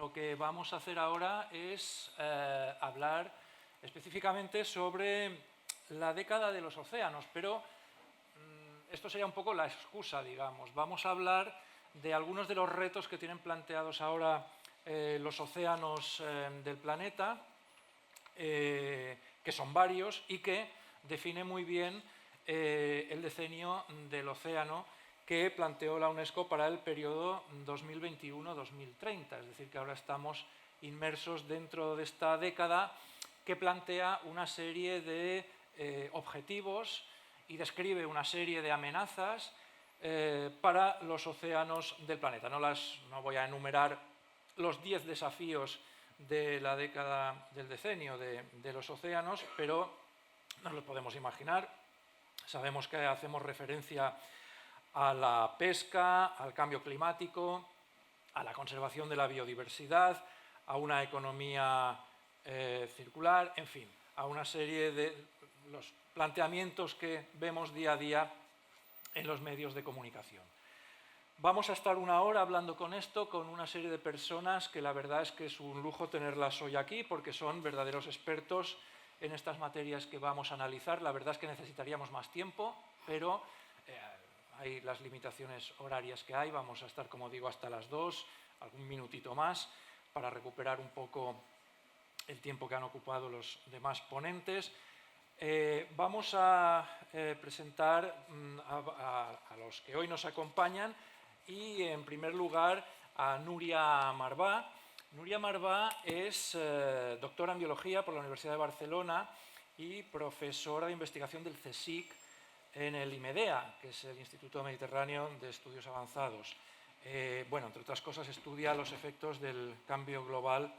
Lo que vamos a hacer ahora es hablar específicamente sobre la década de los océanos, pero esto sería un poco la excusa, digamos. Vamos a hablar de algunos de los retos que tienen planteados ahora los océanos del planeta, que son varios y que define muy bien el decenio del océano que planteó la UNESCO para el periodo 2021-2030. Es decir, que ahora estamos inmersos dentro de esta década que plantea una serie de objetivos y describe una serie de amenazas para los océanos del planeta. No voy a enumerar los 10 desafíos de la década del decenio de los océanos, pero nos lo podemos imaginar. Sabemos que hacemos referencia a la pesca, al cambio climático, a la conservación de la biodiversidad, a una economía circular, en fin, a una serie de los planteamientos que vemos día a día en los medios de comunicación. Vamos a estar una hora hablando con una serie de personas que la verdad es que es un lujo tenerlas hoy aquí porque son verdaderos expertos en estas materias que vamos a analizar. La verdad es que necesitaríamos más tiempo, pero hay las limitaciones horarias que hay. Vamos a estar, como digo, hasta las 2, algún minutito más, para recuperar un poco el tiempo que han ocupado los demás ponentes. Vamos a presentar a los que hoy nos acompañan y, en primer lugar, a Núria Marvà. Núria Marvà es doctora en Biología por la Universidad de Barcelona y profesora de investigación del CSIC en el IMEDEA, que es el Instituto Mediterráneo de Estudios Avanzados. Bueno, entre otras cosas, estudia los efectos del cambio global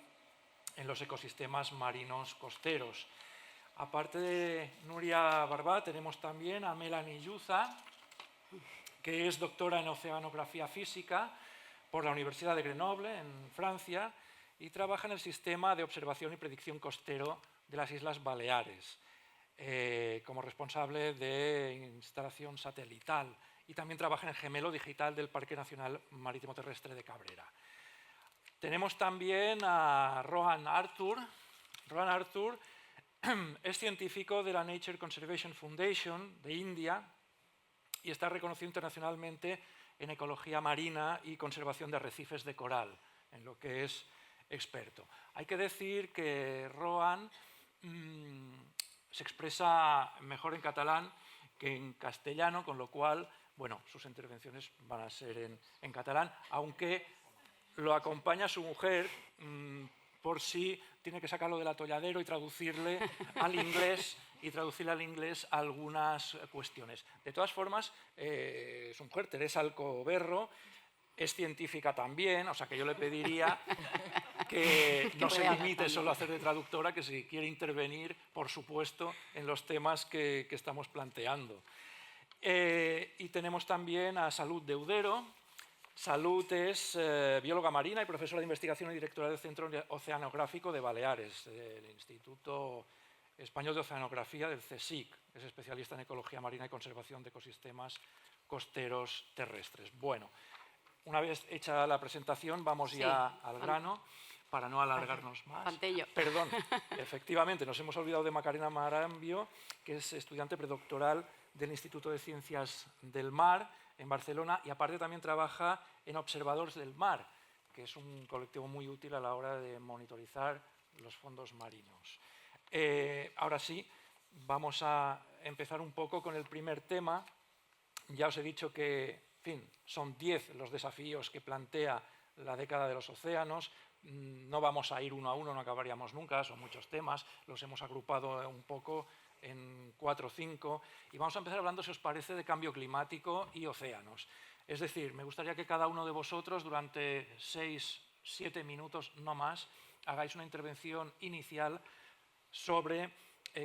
en los ecosistemas marinos costeros. Aparte de Núria Marvà, tenemos también a Melanie Yuza, que es doctora en Oceanografía Física por la Universidad de Grenoble, en Francia, y trabaja en el Sistema de Observación y Predicción Costero de las Islas Baleares, como responsable de instalación satelital, y también trabaja en el gemelo digital del Parque Nacional Marítimo Terrestre de Cabrera. Tenemos también a Rohan Arthur. Rohan Arthur es científico de la Nature Conservation Foundation de India y está reconocido internacionalmente en ecología marina y conservación de arrecifes de coral, en lo que es experto. Hay que decir que Rohan se expresa mejor en catalán que en castellano, con lo cual, bueno, sus intervenciones van a ser en catalán, aunque lo acompaña su mujer por si tiene que sacarlo del atolladero y traducirle al inglés algunas cuestiones. De todas formas, su mujer, Teresa Alcoberro, es científica también, o sea que yo le pediría que no se limite solo a hacer de traductora, que si quiere intervenir, por supuesto, en los temas que estamos planteando. Y tenemos también a Salut Deudero. Salut es bióloga marina y profesora de investigación y directora del Centro Oceanográfico de Baleares, del Instituto Español de Oceanografía del CSIC. Es especialista en ecología marina y conservación de ecosistemas costeros terrestres. Bueno, una vez hecha la presentación, vamos ya al grano, para no alargarnos más. Pantello. Perdón, efectivamente, nos hemos olvidado de Macarena Marambio, que es estudiante predoctoral del Instituto de Ciencias del Mar en Barcelona, y aparte también trabaja en Observadores del Mar, que es un colectivo muy útil a la hora de monitorizar los fondos marinos. Ahora sí, vamos a empezar un poco con el primer tema. Ya os he dicho que, en fin, son 10 los desafíos que plantea la década de los océanos. No vamos a ir uno a uno, no acabaríamos nunca, son muchos temas, los hemos agrupado un poco en 4 o 5, y vamos a empezar hablando, si os parece, de cambio climático y océanos. Es decir, me gustaría que cada uno de vosotros durante 6-7 minutos, no más, hagáis una intervención inicial sobre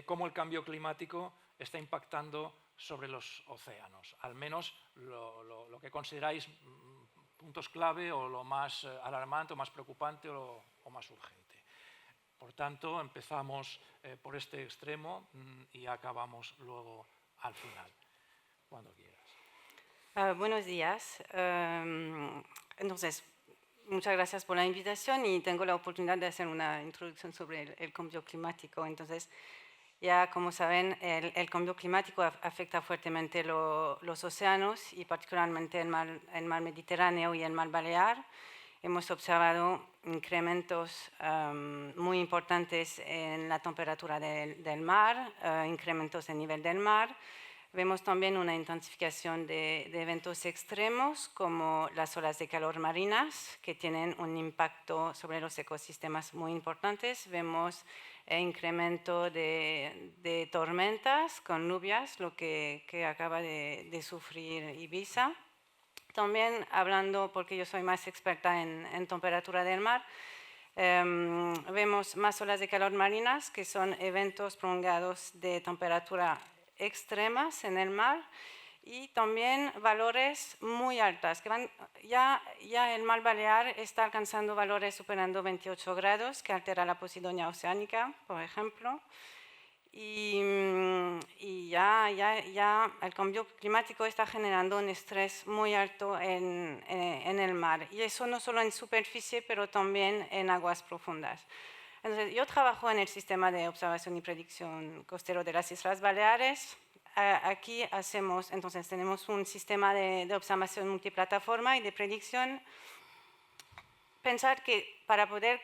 cómo el cambio climático está impactando sobre los océanos, al menos lo que consideráis puntos clave o lo más alarmante o más preocupante o más urgente. Por tanto, empezamos por este extremo y acabamos luego al final, cuando quieras. Buenos días. Entonces, muchas gracias por la invitación y tengo la oportunidad de hacer una introducción sobre el cambio climático. Entonces, ya como saben, el cambio climático afecta fuertemente los océanos y particularmente el mar Mediterráneo y el mar Balear. Hemos observado incrementos muy importantes en la temperatura del mar, incrementos del nivel del mar. Vemos también una intensificación de eventos extremos como las olas de calor marinas que tienen un impacto sobre los ecosistemas muy importantes. Vemos incremento de tormentas con lluvias, lo que acaba de sufrir Ibiza. También hablando, porque yo soy más experta en temperatura del mar, vemos más olas de calor marinas, que son eventos prolongados de temperatura extremas en el mar, y también valores muy altas, que ya el mar Balear está alcanzando valores superando 28 grados, que altera la posidonia oceánica, por ejemplo. Y ya el cambio climático está generando un estrés muy alto en el mar. Y eso no solo en superficie, pero también en aguas profundas. Entonces, yo trabajo en el sistema de observación y predicción costero de las Islas Baleares. Aquí tenemos un sistema de observación multiplataforma y de predicción. Pensar que para poder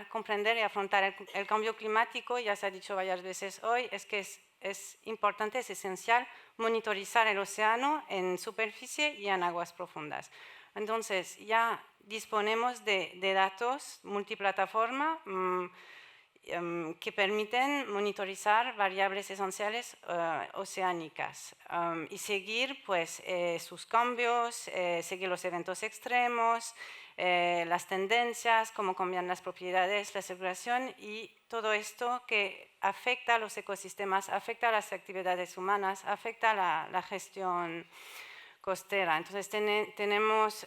comprender y afrontar el cambio climático, ya se ha dicho varias veces hoy, es que es importante, es esencial monitorizar el océano en superficie y en aguas profundas. Entonces, ya disponemos de datos multiplataforma que permiten monitorizar variables esenciales oceánicas y seguir pues, sus cambios, seguir los eventos extremos, las tendencias, cómo cambian las propiedades, la circulación y todo esto que afecta a los ecosistemas, afecta a las actividades humanas, afecta a la gestión costera. Entonces tenemos,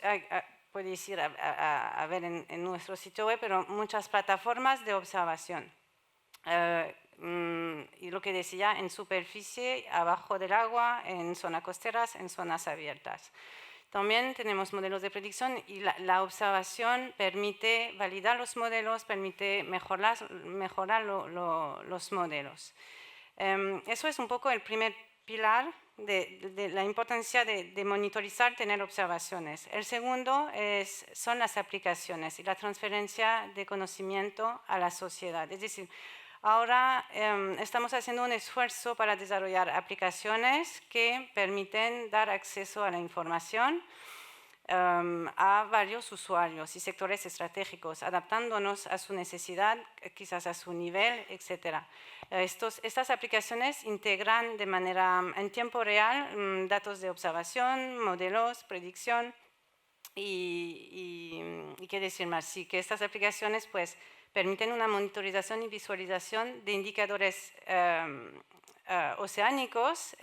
podéis ir a ver en nuestro sitio web, pero muchas plataformas de observación. Y lo que decía, en superficie, abajo del agua, en zonas costeras, en zonas abiertas. También tenemos modelos de predicción y la observación permite validar los modelos, permite mejorar los modelos. Eso es un poco el primer pilar de la importancia de monitorizar, tener observaciones. El segundo son las aplicaciones y la transferencia de conocimiento a la sociedad. Es decir, ahora estamos haciendo un esfuerzo para desarrollar aplicaciones que permiten dar acceso a la información a varios usuarios y sectores estratégicos, adaptándonos a su necesidad, quizás a su nivel, etc. Estas aplicaciones integran de manera en tiempo real datos de observación, modelos, predicción y qué decir más, sí, que estas aplicaciones pues, permiten una monitorización y visualización de indicadores oceánicos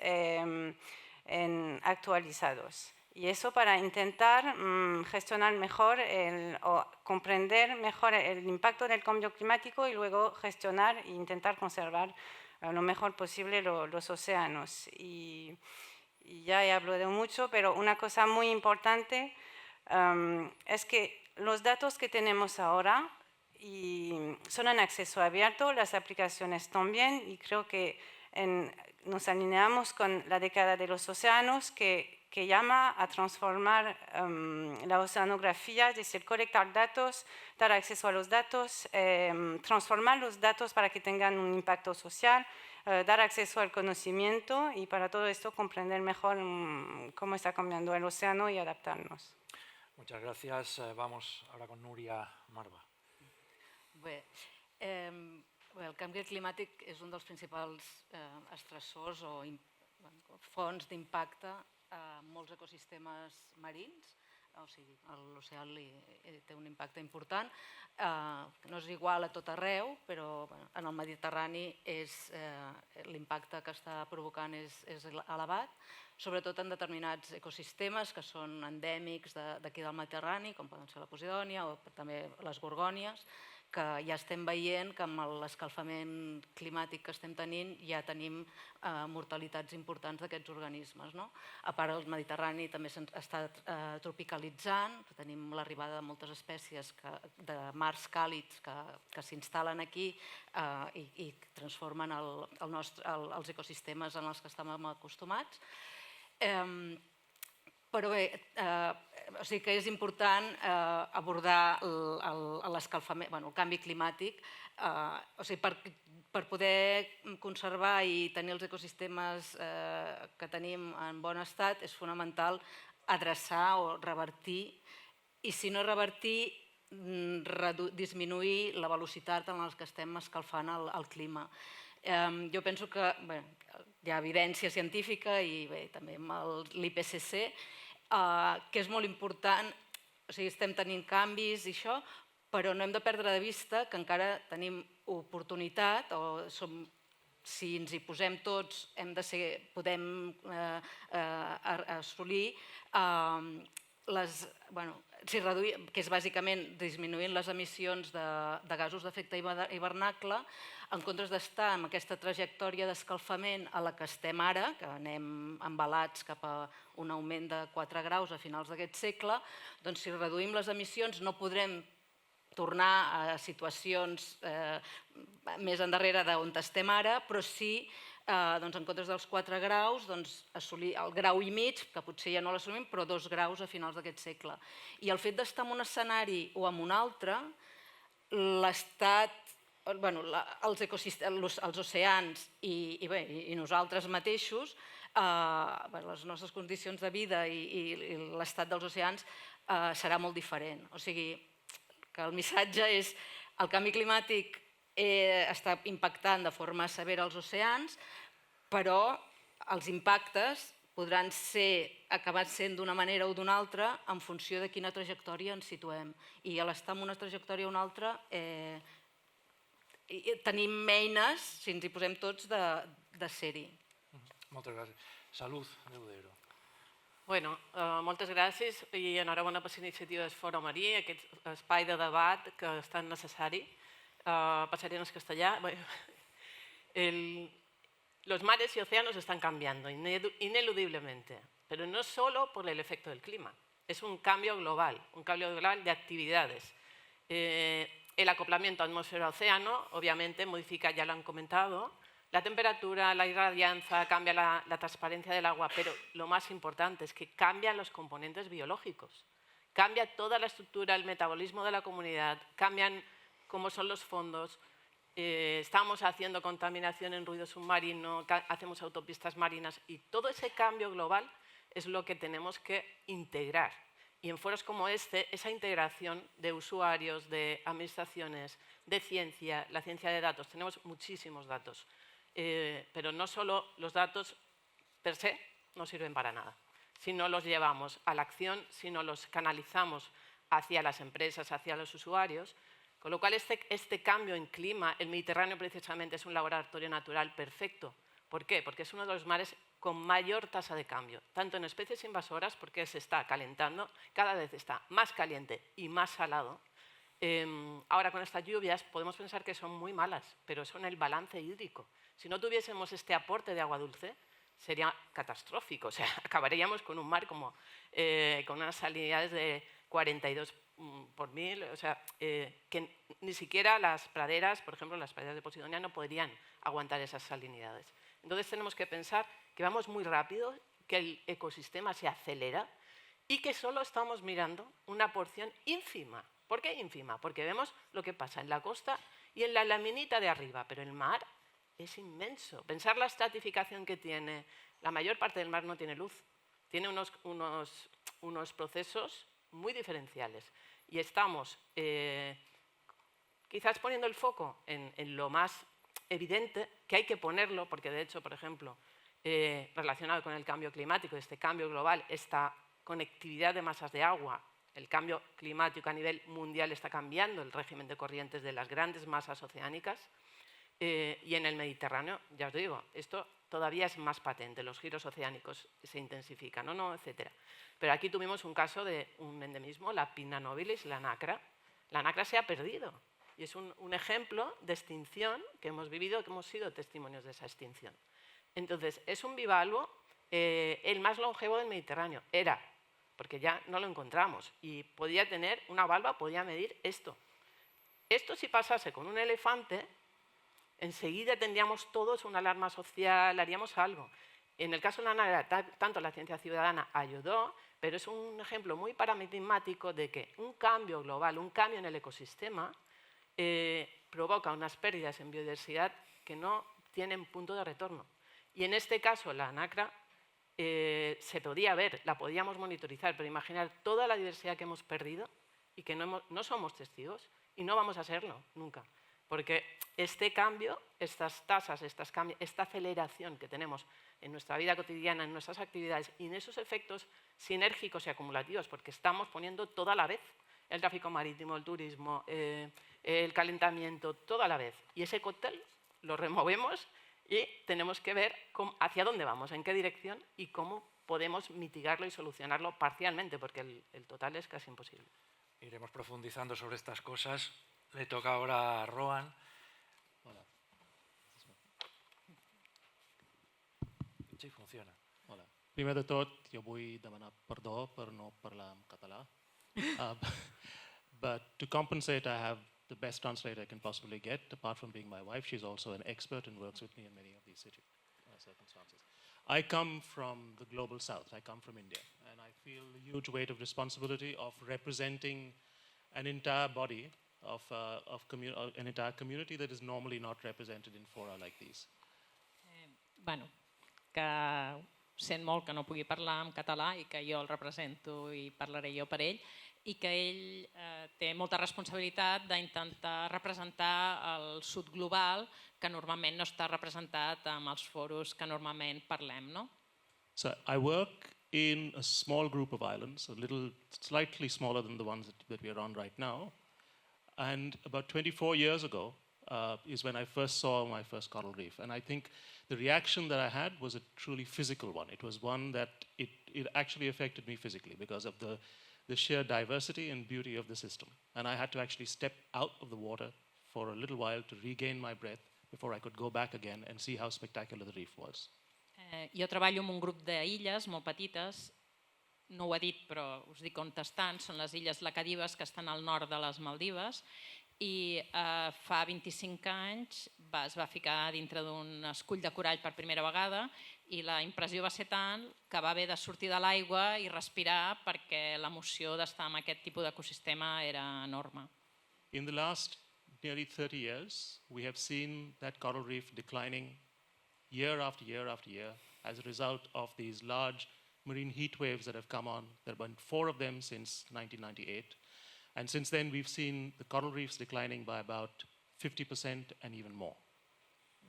actualizados. Y eso para intentar gestionar mejor o comprender mejor el impacto del cambio climático y luego gestionar e intentar conservar lo mejor posible los océanos. Y ya he hablado mucho, pero una cosa muy importante es que los datos que tenemos ahora son en acceso abierto, las aplicaciones también, y creo que nos alineamos con la década de los océanos que llama a transformar la oceanografía, es decir, colectar datos, dar acceso a los datos, transformar los datos para que tengan un impacto social, dar acceso al conocimiento y para todo esto comprender mejor cómo está cambiando el océano y adaptarnos. Muchas gracias. Vamos ahora con Núria Marva. Bé, el canvi climàtic és un dels principals estressors o fonts d'impacte a molts ecosistemes marins, o sigui, l'oceà té un impacte important. No és igual a tot arreu, però en el Mediterrani l'impacte que està provocant és elevat, sobretot en determinats ecosistemes que són endèmics d'aquí del Mediterrani, com poden ser la Posidònia o també les Gorgònies, que ja estem veient que amb l'escalfament climàtic que estem tenint ja tenim mortalitats importants d'aquests organismes. A part, el Mediterrani també s'està tropicalitzant, tenim l'arribada de moltes espècies de mars càlids que s'instal·len aquí i transformen els ecosistemes en els que estàvem acostumats. Però bé, o sigui que és important abordar l'escalfament, el canvi climàtic, o sigui, per poder conservar i tenir els ecosistemes que tenim en bon estat és fonamental adreçar o revertir, i si no revertir, disminuir la velocitat en la que estem escalfant el clima. Jo penso que hi ha evidència científica i també amb l'IPCC, que és molt important, o sigui, estem tenint canvis i això, però no hem de perdre de vista que encara tenim oportunitat, o si ens hi posem tots podem assolir que és bàsicament disminuint les emissions de gasos d'efecte hivernacle, en comptes d'estar en aquesta trajectòria d'escalfament a la que estem ara, que anem embalats cap a un augment de 4 graus a finals d'aquest segle, doncs si reduïm les emissions no podrem tornar a situacions més endarrere d'on estem ara, però sí, en comptes dels 4 graus, assolir el grau i mig, que potser ja no l'assolim, però 2 graus a finals d'aquest segle. I el fet d'estar en un escenari o en un altre, l'estat, els oceans i nosaltres mateixos, les nostres condicions de vida i l'estat dels oceans serà molt diferent. O sigui, que el missatge és el canvi climàtic està impactant de forma severa els oceans, però els impactes podran acabar sent d'una manera o d'una altra en funció de quina trajectòria ens situem. I a l'estar en una trajectòria o una altra tenim eines, si ens hi posem tots, de ser-hi. Moltes gràcies. Salut, Deudero. Bueno, moltes gràcies i enhorabona per l'iniciativa del Fòrum Marí, aquest espai de debat que és tan necessari. Pasaré en castellà. Los mares y océanos están cambiando ineludiblemente, pero no solo por el efecto del clima, es un cambio global de actividades. El acoplamiento atmósfera-océano, obviamente, modifica, ya lo han comentado, la temperatura, la irradianza, cambia la transparencia del agua, pero lo más importante es que cambian los componentes biológicos, cambia toda la estructura, el metabolismo de la comunidad, cambian cómo son los fondos. Estamos haciendo contaminación en ruido submarino, hacemos autopistas marinas y todo ese cambio global es lo que tenemos que integrar. Y en foros como este, esa integración de usuarios, de administraciones, de ciencia, la ciencia de datos, tenemos muchísimos datos, pero no solo los datos per se no sirven para nada. Si no los llevamos a la acción, si no los canalizamos hacia las empresas, hacia los usuarios. Con lo cual, este cambio en clima, el Mediterráneo precisamente es un laboratorio natural perfecto. ¿Por qué? Porque es uno de los mares con mayor tasa de cambio, tanto en especies invasoras, porque se está calentando, cada vez está más caliente y más salado. Ahora con estas lluvias podemos pensar que son muy malas, pero son el balance hídrico. Si no tuviésemos este aporte de agua dulce, sería catastrófico. O sea, acabaríamos con un mar como, con unas salinidades de 42 por 1000, o sea, que ni siquiera las praderas, por ejemplo, las praderas de Posidonia no podrían aguantar esas salinidades. Entonces tenemos que pensar que vamos muy rápido, que el ecosistema se acelera y que solo estamos mirando una porción ínfima. ¿Por qué ínfima? Porque vemos lo que pasa en la costa y en la laminita de arriba, pero el mar es inmenso. Pensar la estratificación que tiene, la mayor parte del mar no tiene luz, tiene unos procesos muy diferenciales. Y estamos quizás poniendo el foco en lo más evidente, que hay que ponerlo, porque de hecho, por ejemplo, relacionado con el cambio climático, este cambio global, esta conectividad de masas de agua, el cambio climático a nivel mundial está cambiando el régimen de corrientes de las grandes masas oceánicas, y en el Mediterráneo, ya os digo, esto todavía es más patente, los giros oceánicos se intensifican, etcétera. Pero aquí tuvimos un caso de un endemismo, la Pinna nobilis, la nacra. La nacra se ha perdido Y es un ejemplo de extinción que hemos vivido, que hemos sido testimonios de esa extinción. Entonces, es un bivalvo el más longevo del Mediterráneo. Era, porque ya no lo encontramos. Y podía tener una valva, podía medir esto. Esto si pasase con un elefante, enseguida tendríamos todos una alarma social, haríamos algo. En el caso de la nagra, tanto la ciencia ciudadana ayudó, pero es un ejemplo muy paradigmático de que un cambio global, un cambio en el ecosistema, provoca unas pérdidas en biodiversidad que no tienen punto de retorno. Y en este caso, la NACRA se podía ver, la podíamos monitorizar, pero imaginar toda la diversidad que hemos perdido y que no somos testigos y no vamos a serlo nunca. Porque este cambio, estas tasas, esta aceleración que tenemos en nuestra vida cotidiana, en nuestras actividades y en esos efectos sinérgicos y acumulativos, porque estamos poniendo todo a la vez, el tráfico marítimo, el turismo, el calentamiento, todo a la vez. Y ese cóctel lo removemos y tenemos que ver hacia dónde vamos, en qué dirección y cómo podemos mitigarlo y solucionarlo parcialmente, porque el total es casi imposible. Iremos profundizando sobre estas cosas. Le toca ahora a Rohan. Hola. Sí, funciona. Hola. Primer de tot, jo vull demanar perdó per no parlar en català. But to compensate, I have the best translator I can possibly get. Apart from being my wife, she's also an expert and works with me in many of these circumstances. I come from the global south. I come from India. And I feel the huge weight of responsibility of representing an entire body of an entire community that is normally not represented in fora like these. Bueno, que sent molt que no pugui parlar en català i que jo el represento i parlaré jo per ell, i que ell té molta responsabilitat d'intentar representar el sud global que normalment no està representat amb els foros que normalment parlem, no? So I work in a small group of islands, slightly smaller than the ones that we are on right now. And about 24 years ago is when I first saw my first coral reef. And I think the reaction that I had was a truly physical one. It was one that it actually affected me physically because of the sheer diversity and beauty of the system. And I had to actually step out of the water for a little while to regain my breath before I could go back again and see how spectacular the reef was. Jo treballo en un grup d'illes molt petites, no ho he dit però us dic on estan, són les illes Lacadives que estan al nord de les Maldives i fa 25 anys es va ficar dintre d'un escull de corall per primera vegada i la impressió va ser tant que va haver de sortir de l'aigua i respirar perquè l'emoció d'estar en aquest tipus d'ecosistema era enorme. In the last nearly 30 years, we have seen that coral reef declining year after year after year as a result of these large marine heat waves that have come on. There have been 4 of them since 1998. And since then, we've seen the coral reefs declining by about 50% and even more.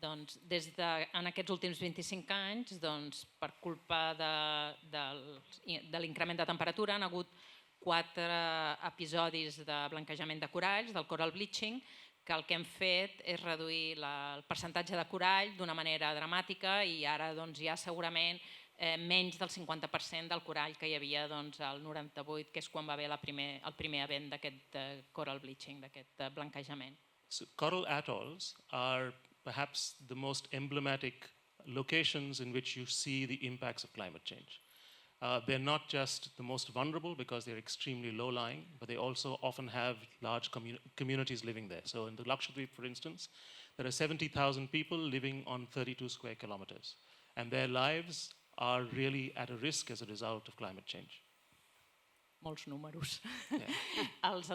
Doncs en aquests últims 25 anys, doncs, per culpa de l'increment de temperatura, han hagut 4 episodis de blanquejament de coralls, del coral bleaching, que el que hem fet és reduir el percentatge de corall d'una manera dramàtica i ara doncs, hi ha segurament menys del 50% del corall que hi havia doncs, al 98, que és quan va haver el primer event d'aquest coral bleaching, d'aquest blanquejament. So coral atolls are perhaps the most emblematic locations in which you see the impacts of climate change. They're not just the most vulnerable because they're extremely low-lying, but they also often have large communities living there. So in the Lakshadweep, for instance, there are 70,000 people living on 32 square kilometers, and their lives are really at a risk as a result of climate change. Molts números. Yeah. Els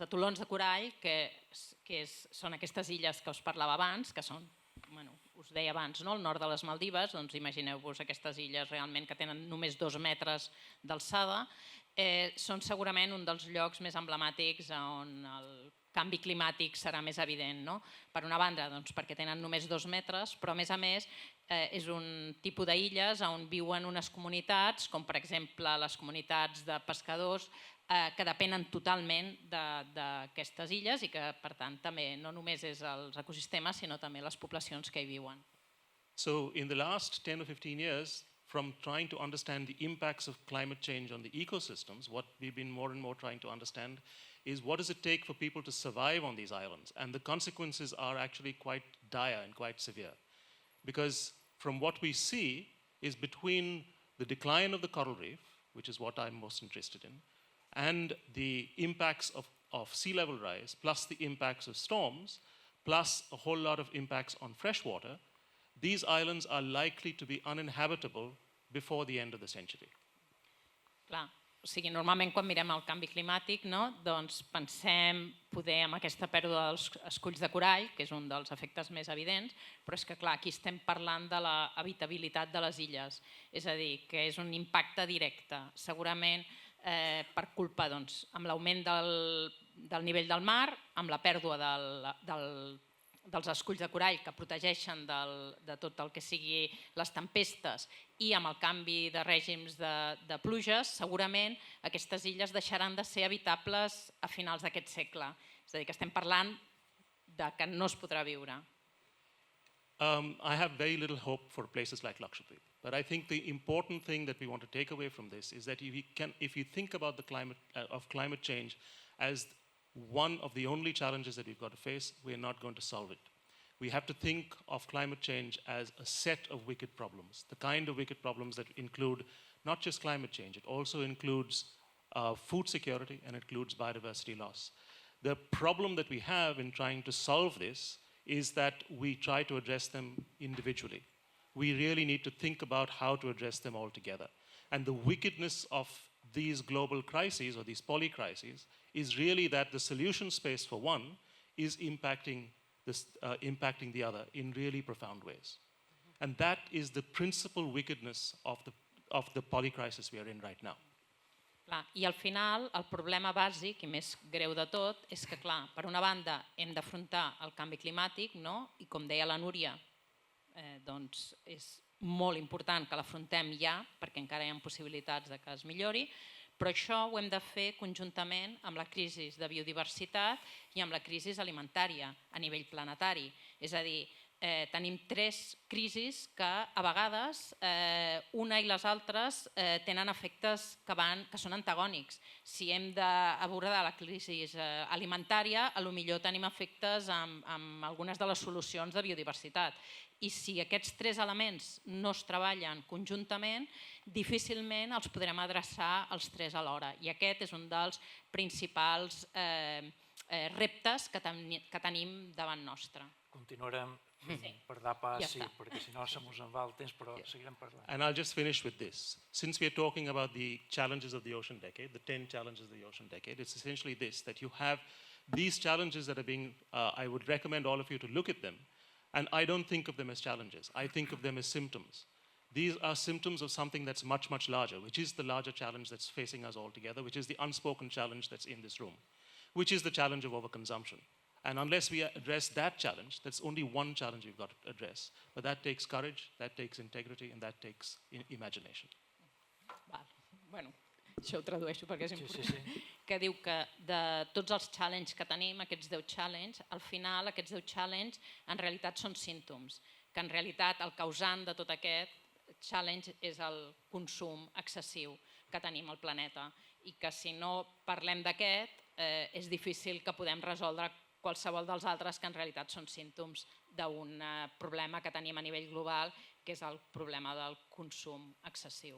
atolons de corall, que són aquestes illes que us parlava abans, que són, us deia abans, al nord de les Maldives, doncs imagineu-vos aquestes illes realment que tenen només 2 metres d'alçada, són segurament un dels llocs més emblemàtics on el canvi climàtic serà més evident. Per una banda, perquè tenen només 2 metres, però a més és un tipus d'illes on viuen unes comunitats, com per exemple les comunitats de pescadors, que depenen totalment d'aquestes illes i que, per tant, també no només és els ecosistemes, sinó també les poblacions que hi viuen. So in the last 10 or 15 years, from trying to understand the impacts of climate change on the ecosystems, what we've been more and more trying to understand is what does it take for people to survive on these islands? And the consequences are actually quite dire and quite severe. Because from what we see is between the decline of the coral reef, which is what I'm most interested in, and the impacts of sea level rise, plus the impacts of storms, plus a whole lot of impacts on freshwater, these islands are likely to be uninhabitable before the end of the century. Clar, o sigui, normalment quan mirem el canvi climàtic, no, doncs pensem poder amb aquesta pèrdua dels esculls de corall, que és un dels efectes més evidents, però és que clar, aquí estem parlant de l'habitabilitat de les illes, és a dir, que és un impacte directe, segurament per culpa, doncs, amb l'augment del nivell del mar, amb la pèrdua dels esculls de corall que protegeixen de tot el que sigui les tempestes i amb el canvi de règims de pluges, segurament aquestes illes deixaran de ser habitables a finals d'aquest segle. És a dir, que estem parlant de que no es podrà viure. I have very little hope for places like Lakshadweep. But I think the important thing that we want to take away from this is that if you think about the climate change as one of the only challenges that we've got to face, we're not going to solve it. We have to think of climate change as a set of wicked problems, the kind of wicked problems that include not just climate change, it also includes food security and it includes biodiversity loss. The problem that we have in trying to solve this is that we try to address them individually. We really need to think about how to address them all together. And the wickedness of these global crises or these polycrises is really that the solution space for one is impacting the other in really profound ways. And that is the principal wickedness of the polycrisis we are in right now. Clar, i al final el problema bàsic i més greu de tot és que, clar, per una banda hem d'afrontar el canvi climàtic, no? I com deia la Núria, doncs és molt important que l'afrontem ja perquè encara hi ha possibilitats de que es millori, però això ho hem de fer conjuntament amb la crisi de biodiversitat i amb la crisi alimentària a nivell planetari. És a dir, tenim tres crisis que a vegades una i les altres tenen efectes que són antagònics. Si hem d'abordar la crisi alimentària, potser tenim efectes amb algunes de les solucions de biodiversitat. I si aquests tres elements no es treballen conjuntament, difícilment els podrem adreçar els tres alhora. I aquest és un dels principals reptes que tenim davant nostre. Continuarem per dar pas, sí, perquè si no se mos en va el temps, però seguirem parlant. And I'll just finish with this. Since we are talking about the challenges of the ocean decade, the 10 challenges of the ocean decade, it's essentially this, that you have these challenges that are being, I would recommend all of you to look at them, and I don't think of them as challenges. I think of them as symptoms. These are symptoms of something that's much, much larger, which is the larger challenge that's facing us all together, which is the unspoken challenge that's in this room, which is the challenge of overconsumption. And unless we address that challenge, that's only one challenge we've got to address. But that takes courage, that takes integrity, and that takes imagination. Bueno, això ho tradueixo perquè és important. Que diu que de tots els challenges que tenim, aquests 10 challenges, al final aquests 10 challenges en realitat són símptoms, que en realitat el causant de tot aquest challenge és el consum excessiu que tenim al planeta i que si no parlem d'aquest és difícil que podem resoldre qualsevol dels altres que en realitat són símptoms d'un problema que tenim a nivell global, que és el problema del consum excesiu.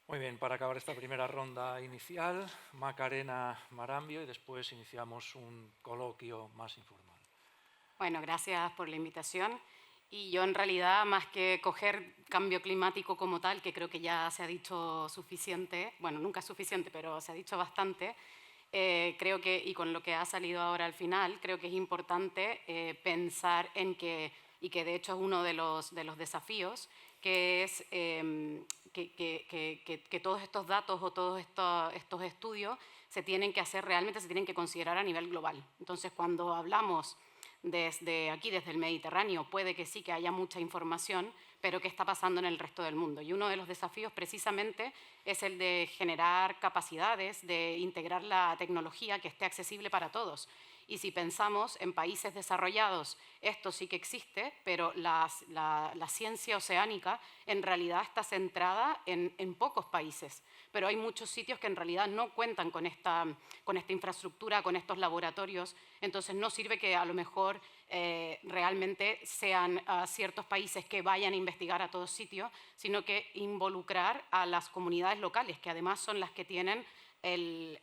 Muy bien, para acabar esta primera ronda inicial, Macarena Marambio y después iniciamos un coloquio más informal. Bueno, gracias por la invitación. Y yo en realidad, más que coger cambio climático como tal, que creo que ya se ha dicho suficiente, bueno, nunca es suficiente, pero se ha dicho bastante, creo que, y con lo que ha salido ahora al final, creo que es importante pensar en que, y que de hecho es uno de los desafíos, que es que todos estos datos o todos estos estudios se tienen que hacer realmente, se tienen que considerar a nivel global. Entonces, cuando hablamos desde aquí, desde el Mediterráneo, puede que sí que haya mucha información, pero ¿qué está pasando en el resto del mundo? Y uno de los desafíos precisamente es el de generar capacidades, de integrar la tecnología que esté accesible para todos. Y si pensamos en países desarrollados, esto sí que existe, pero la ciencia oceánica en realidad está centrada en pocos países. Pero hay muchos sitios que en realidad no cuentan con esta infraestructura, con estos laboratorios. Entonces no sirve que a lo mejor realmente sean ciertos países que vayan a investigar a todos sitios, sino que involucrar a las comunidades locales, que además son las que tienen el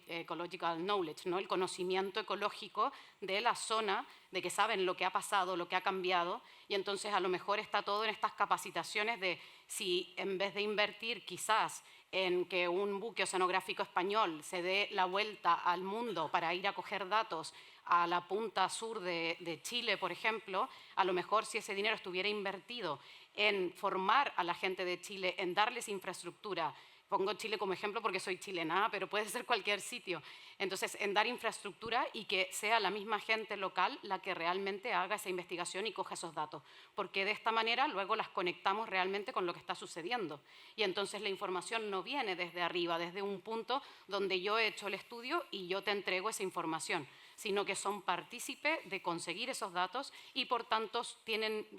ecological knowledge, ¿no? El conocimiento ecológico de la zona, de que saben lo que ha pasado, lo que ha cambiado, y entonces a lo mejor está todo en estas capacitaciones de si en vez de invertir quizás en que un buque oceanográfico español se dé la vuelta al mundo para ir a coger datos a la punta sur de Chile, por ejemplo, a lo mejor si ese dinero estuviera invertido en formar a la gente de Chile, en darles infraestructura. Pongo Chile como ejemplo porque soy chilena, pero puede ser cualquier sitio. Entonces, en dar infraestructura y que sea la misma gente local la que realmente haga esa investigación y coja esos datos. Porque de esta manera luego las conectamos realmente con lo que está sucediendo. Y entonces la información no viene desde arriba, desde un punto donde yo he hecho el estudio y yo te entrego esa información, sino que son partícipes de conseguir esos datos y por tanto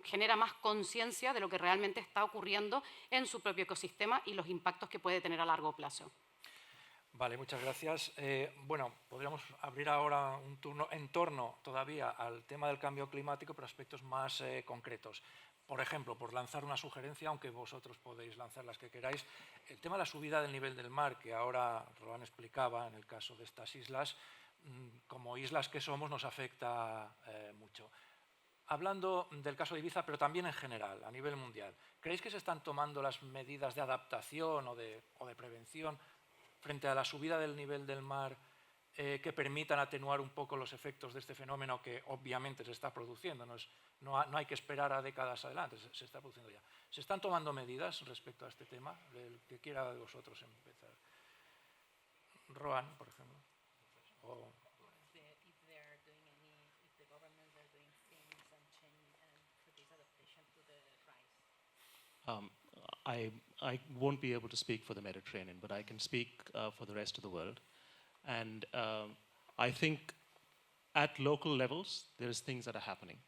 genera más conciencia de lo que realmente está ocurriendo en su propio ecosistema y los impactos que puede tener a largo plazo. Vale, muchas gracias. Bueno, podríamos abrir ahora un turno en torno todavía al tema del cambio climático, pero aspectos más concretos. Por ejemplo, por lanzar una sugerencia, aunque vosotros podéis lanzar las que queráis, el tema de la subida del nivel del mar, que ahora Rohan explicaba en el caso de estas islas, como islas que somos nos afecta mucho. Hablando del caso de Ibiza, pero también en general, a nivel mundial, ¿creéis que se están tomando las medidas de adaptación o de prevención frente a la subida del nivel del mar que permitan atenuar un poco los efectos de este fenómeno que obviamente se está produciendo? No hay que esperar a décadas adelante, se está produciendo ya. ¿Se están tomando medidas respecto a este tema? El que quiera de vosotros empezar. Rohan, por ejemplo. I won't be able to speak for the Mediterranean, but I can speak for the rest of the world. And I think at local levels, there's things that are happening.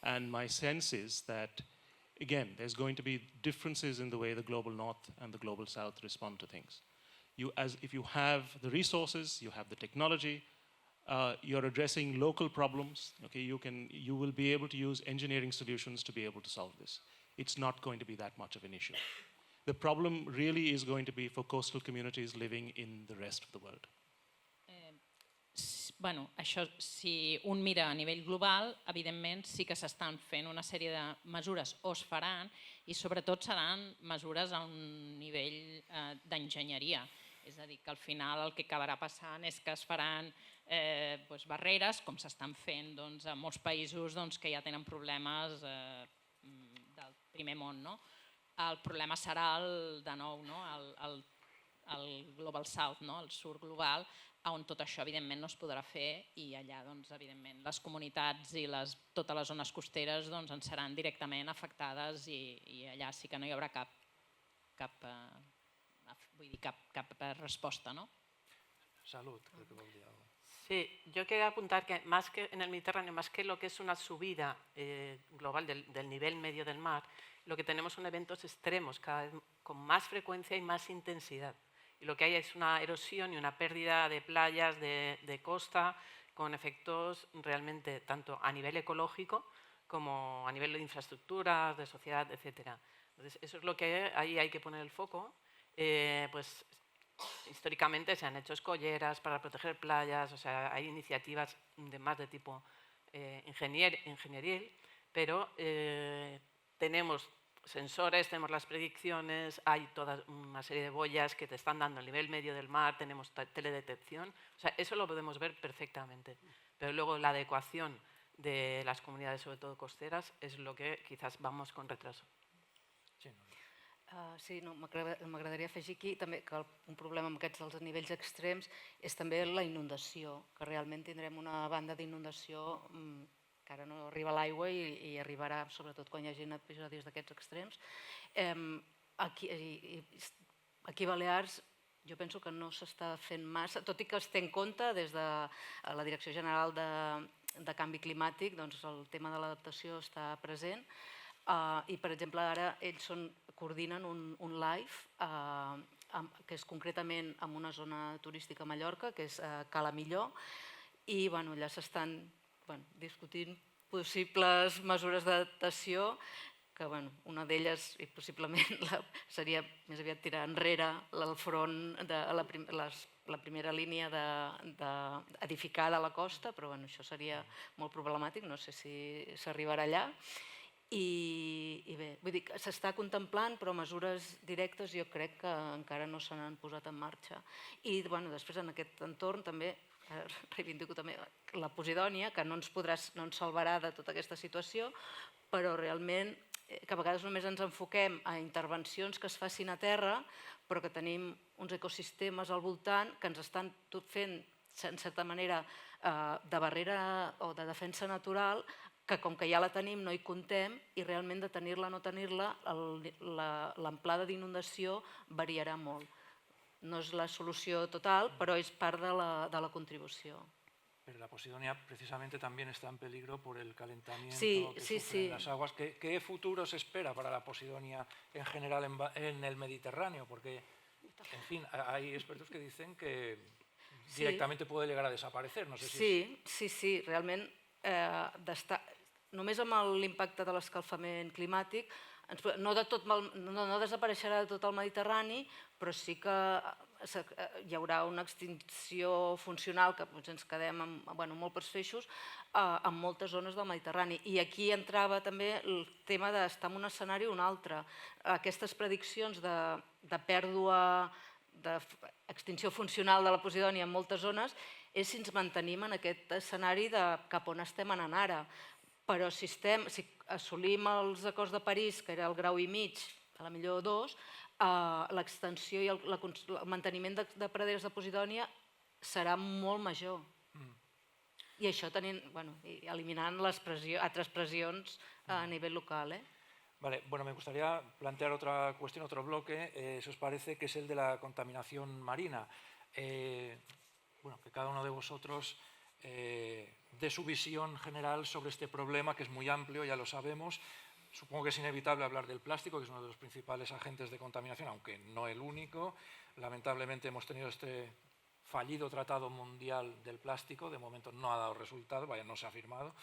And my sense is that, again, there's going to be differences in the way the global north and the global south respond to things. If you have the resources, you have the technology, you're addressing local problems, okay, you will be able to use engineering solutions to be able to solve this. It's not going to be that much of an issue. The problem really is going to be for coastal communities living in the rest of the world. Bueno, això, si un mira a nivell global, evidentment sí que s'estan fent una sèrie de mesures o es faran i sobretot seran mesures a un nivell d'enginyeria. És a dir, que al final el que acabarà passant és que es faran barreres, com s'estan fent a molts països que ja tenen problemes del primer món. El problema serà, de nou, el Global South, el sud global, on tot això evidentment no es podrà fer i allà evidentment les comunitats i totes les zones costeres en seran directament afectades i allà sí que no hi haurà cap resposta. Salud, creo que vol dir algo. Sí, yo quería apuntar que más que en el Mediterráneo, más que lo que es una subida global del nivel medio del mar, lo que tenemos son eventos extremos, cada vez con más frecuencia y más intensidad. Y lo que hay es una erosión y una pérdida de playas, de costa, con efectos realmente tanto a nivel ecológico como a nivel de infraestructuras, de sociedad, etc. Entonces, eso es lo que ahí hay que poner el foco. Pues históricamente se han hecho escolleras para proteger playas, o sea, hay iniciativas más de tipo ingenieril, pero tenemos sensores, tenemos las predicciones, hay toda una serie de boyas que te están dando el nivel medio del mar, tenemos teledetección, o sea, eso lo podemos ver perfectamente. Pero luego la adecuación de las comunidades, sobre todo costeras, es lo que quizás vamos con retraso. Sí, m'agradaria afegir aquí també que un problema amb aquests dels nivells extrems és també la inundació, que realment tindrem una banda d'inundació que ara no arriba l'aigua i arribarà sobretot quan hi hagi episodis d'aquests extrems. Aquí a Balears jo penso que no s'està fent massa, tot i que es té en compte des de la Direcció General de Canvi Climàtic, doncs el tema de l'adaptació està present, i per exemple ara ells coordinen un live que és concretament en una zona turística a Mallorca, que és Cala Millor, i allà s'estan discutint possibles mesures d'adaptació, que una d'elles, i possiblement seria més aviat tirar enrere el front de la primera línia edificada a la costa, però això seria molt problemàtic, no sé si s'arribarà allà. I bé, vull dir que s'està contemplant, però mesures directes jo crec que encara no se n'han posat en marxa. I després en aquest entorn també reivindico també la Posidònia, que no ens salvarà de tota aquesta situació, però realment que a vegades només ens enfoquem a intervencions que es facin a terra, però que tenim uns ecosistemes al voltant que ens estan fent, en certa manera, de barrera o de defensa natural, que com que ja la tenim no hi comptem i realment de tenir-la o no tenir-la l'amplada d'inundació variarà molt. No es la solució total, però es part de la contribució. Pero la Posidonia precisamente también está en peligro por el calentamiento que sí, sufren las aguas. ¿Qué futuro se espera para la Posidonia en general en el Mediterráneo? Porque, en fin, hay expertos que dicen que directamente puede llegar a desaparecer. No sé si Sí, realment, només amb l'impacte de l'escalfament climàtic, no desapareixerà de tot el Mediterrani, però sí que hi haurà una extinció funcional, que potser ens quedem amb molt pocs peixos, en moltes zones del Mediterrani. I aquí entrava també el tema d'estar en un escenari o un altre. Aquestes prediccions de pèrdua, d'extinció funcional de la Posidònia en moltes zones, és si ens mantenim en aquest escenari de cap on estem anant ara. Però si assolim els acords de París, que era el 1,5 graus, a la millor 2, l'extensió i el manteniment de praderes de Posidònia serà molt major. I això eliminant altres pressions a nivell local. Vale, bueno, me gustaría plantear otra cuestión, otro bloque, si os parece, que es el de la contaminación marina. Bueno, que cada uno de vosotros dé su visión general sobre este problema, que es muy amplio, ya lo sabemos. Supongo que es inevitable hablar del plástico, que es uno de los principales agentes de contaminación, aunque no el único. Lamentablemente hemos tenido este fallido Tratado Mundial del Plástico, de momento no ha dado resultado, no se ha firmado.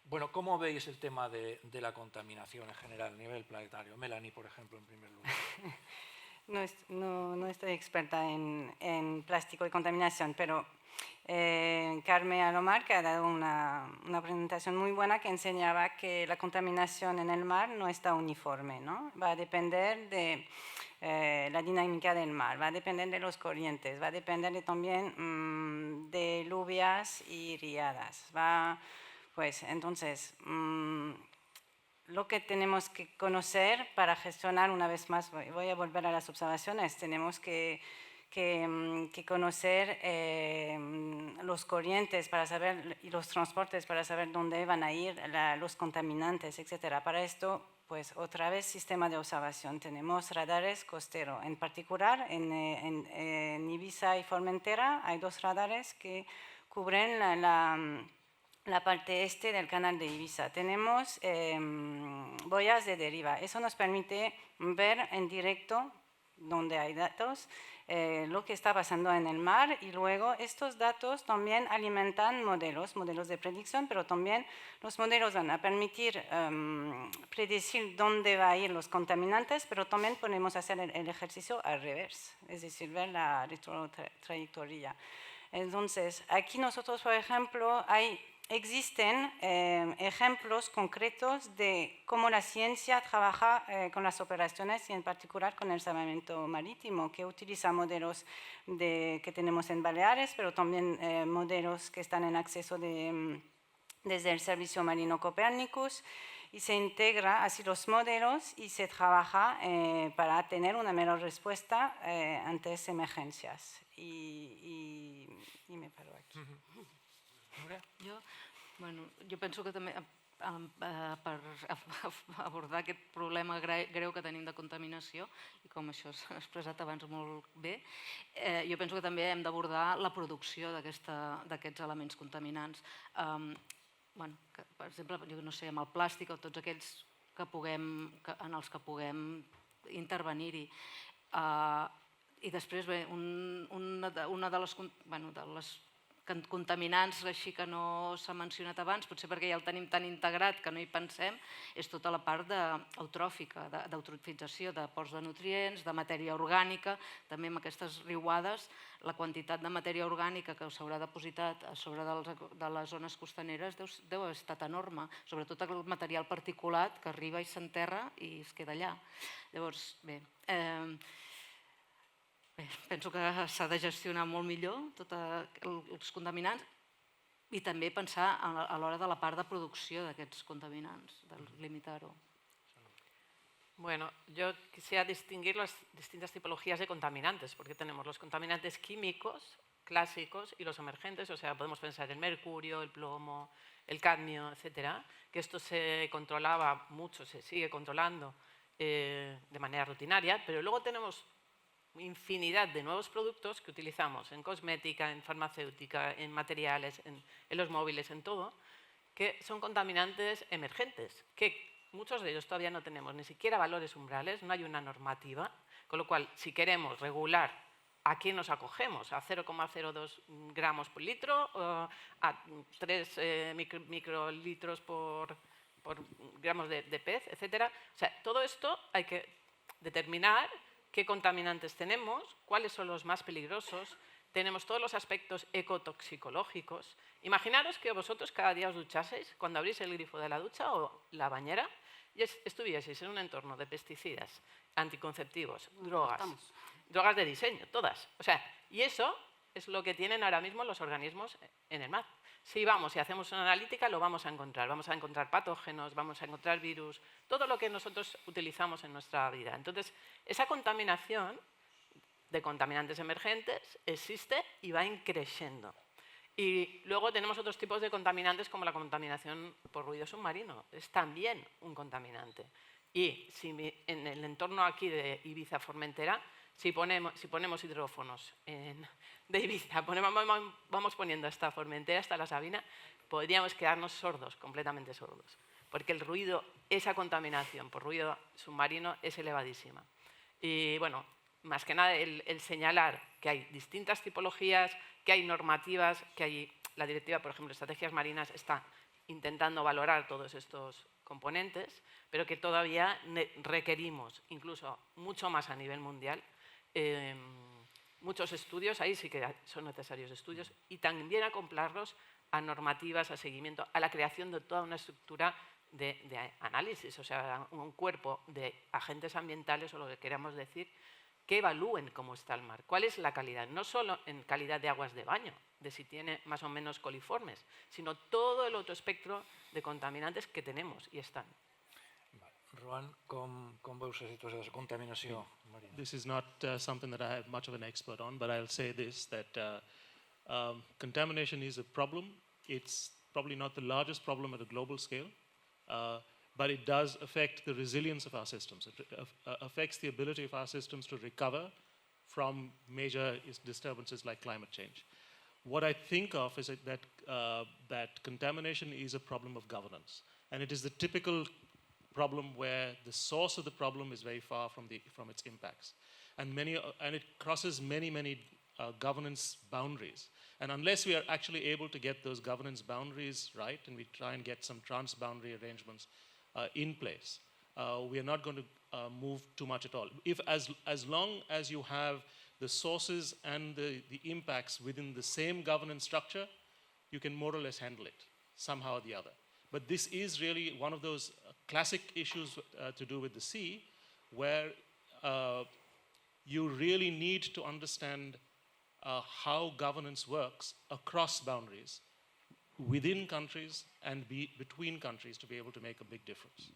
Bueno, ¿cómo veis el tema de la contaminación en general a nivel planetario? Melanie, por ejemplo, en primer lugar. No estoy experta en plástico y contaminación, pero Carmen Alomar, que ha dado una presentación muy buena que enseñaba que la contaminación en el mar no está uniforme, ¿no? Va a depender de la dinámica del mar, va a depender de los corrientes, va a depender también de lluvias y riadas. Entonces, lo que tenemos que conocer para gestionar, una vez más, voy a volver a las observaciones, tenemos que conocer los corrientes para saber, y los transportes para saber dónde van a ir los contaminantes, etc. Para esto, pues otra vez sistema de observación. Tenemos radares costeros. En particular, en Ibiza y Formentera hay 2 radares que cubren la parte este del canal de Ibiza. Tenemos boyas de deriva. Eso nos permite ver en directo, donde hay datos, lo que está pasando en el mar, y luego estos datos también alimentan modelos de predicción, pero también los modelos van a permitir predecir dónde van a ir los contaminantes, pero también podemos hacer el ejercicio al revés, es decir, ver la retrotrayectoria. Entonces, aquí nosotros, por ejemplo, existen ejemplos concretos de cómo la ciencia trabaja con las operaciones y en particular con el salvamento marítimo, que utiliza modelos que tenemos en Baleares, pero también modelos que están en acceso desde el Servicio Marino Copernicus, y se integra así los modelos y se trabaja para tener una mejor respuesta ante emergencias. Y me paro aquí. Jo penso que també, per abordar aquest problema greu que tenim de contaminació, i com això s'ha expressat abans molt bé, jo penso que també hem d'abordar la producció d'aquests elements contaminants. Per exemple, jo no sé, amb el plàstic o tots aquells en els que puguem intervenir-hi. I després, bé, una de les contaminants així que no s'ha mencionat abans, potser perquè ja el tenim tan integrat que no hi pensem, és tota la part eutròfica, d'eutrofització, d'aports de nutrients, de matèria orgànica. També amb aquestes riuades, la quantitat de matèria orgànica que s'haurà depositat a sobre de les zones costaneres deu haver estat enorme, sobretot el material particulat que arriba i s'enterra i es queda allà. Llavors, bé, penso que s'ha de gestionar molt millor tots els contaminants i també pensar a l'hora de la part de producció d'aquests contaminants, de limitar-ho. Bueno, yo quisiera distinguir las distintas tipologías de contaminantes, porque tenemos los contaminantes químicos clásicos y los emergentes, o sea, podemos pensar el mercurio, el plomo, el cadmio, etcétera, que esto se controlaba mucho, se sigue controlando de manera rutinaria, pero luego tenemos infinidad de nuevos productos que utilizamos en cosmética, en farmacéutica, en materiales, en los móviles, en todo, que son contaminantes emergentes, que muchos de ellos todavía no tenemos ni siquiera valores umbrales, no hay una normativa, con lo cual, si queremos regular a qué nos acogemos, a 0,02 gramos por litro, a 3 microlitros por gramos de pez, etc. O sea, todo esto hay que determinar qué contaminantes tenemos, cuáles son los más peligrosos. Tenemos todos los aspectos ecotoxicológicos. Imaginaros que vosotros cada día os duchaseis, cuando abrís el grifo de la ducha o la bañera, y estuvieseis en un entorno de pesticidas, anticonceptivos, drogas de diseño, todas. O sea, y eso es lo que tienen ahora mismo los organismos en el mar. Si vamos y hacemos una analítica, lo vamos a encontrar patógenos, vamos a encontrar virus, todo lo que nosotros utilizamos en nuestra vida. Entonces, esa contaminación de contaminantes emergentes existe y va increciendo. Y luego tenemos otros tipos de contaminantes como la contaminación por ruido submarino. Es también un contaminante. Y si en el entorno aquí de Ibiza-Formentera, si ponemos hidrófonos de Ibiza, vamos poniendo hasta Formentera, hasta la Sabina, podríamos quedarnos sordos, completamente sordos. Porque el ruido, esa contaminación por ruido submarino es elevadísima. Y bueno, más que nada el señalar que hay distintas tipologías, que hay normativas, que hay la directiva, por ejemplo, estrategias marinas, está intentando valorar todos estos componentes, pero que todavía requerimos, incluso mucho más a nivel mundial, muchos estudios, ahí sí que son necesarios estudios, y también acoplarlos a normativas, a seguimiento, a la creación de toda una estructura de análisis, o sea, un cuerpo de agentes ambientales, o lo que queramos decir, que evalúen cómo está el mar, cuál es la calidad, no solo en calidad de aguas de baño, de si tiene más o menos coliformes, sino todo el otro espectro de contaminantes que tenemos y están. Rohan, com veus la situació de contaminació marina? This is not something that I have much of an expert on, but I'll say this, that contamination is a problem. It's probably not the largest problem at a global scale, but it does affect the resilience of our systems. It affects the ability of our systems to recover from major disturbances like climate change. What I think of is that contamination is a problem of governance, and it is the typical problem where the source of the problem is very far from its impacts, and it crosses many governance boundaries. And unless we are actually able to get those governance boundaries right, and we try and get some transboundary arrangements in place, we are not going to move too much at all. As long as you have the sources and the impacts within the same governance structure, you can more or less handle it somehow or the other. But this is really one of those classic issues to do with the sea, where you really need to understand how governance works across boundaries, within countries and between countries, to be able to make a big difference.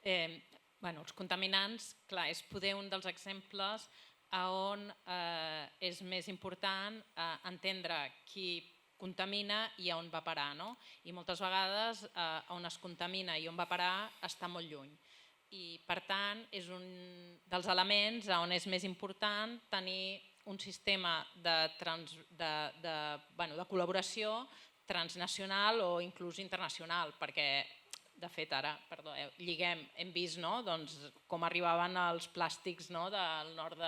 Els contaminants, clar, és poder un dels exemples on és més important entendre qui contamina i on va parar, no? I moltes vegades on es contamina i on va parar està molt lluny. I, per tant, és un dels elements on és més important tenir un sistema de col·laboració transnacional o inclús internacional, perquè, de fet, ara, perdó, lliguem, hem vist com arribaven els plàstics del nord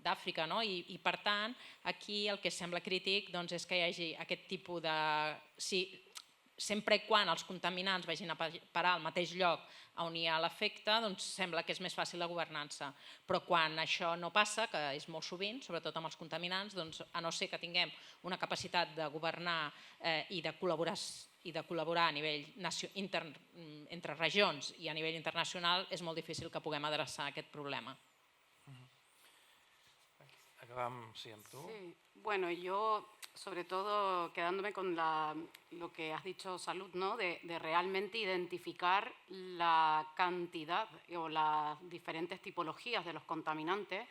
d'Àfrica, i, per tant, aquí el que sembla crític és que hi hagi aquest tipus de... Sempre quan els contaminants vagin a parar al mateix lloc on hi ha l'efecte, doncs sembla que és més fàcil la governança. Però quan això no passa, que és molt sovint, sobretot amb els contaminants, doncs a no ser que tinguem una capacitat de governar i de col·laborar a nivell entre regions i a nivell internacional, és molt difícil que puguem adreçar aquest problema. Acabamos, sí, amb tu. Sí, bueno, yo sobre todo quedándome con lo que has dicho, Salud, ¿no? De realmente identificar la cantidad o las diferentes tipologías de los contaminantes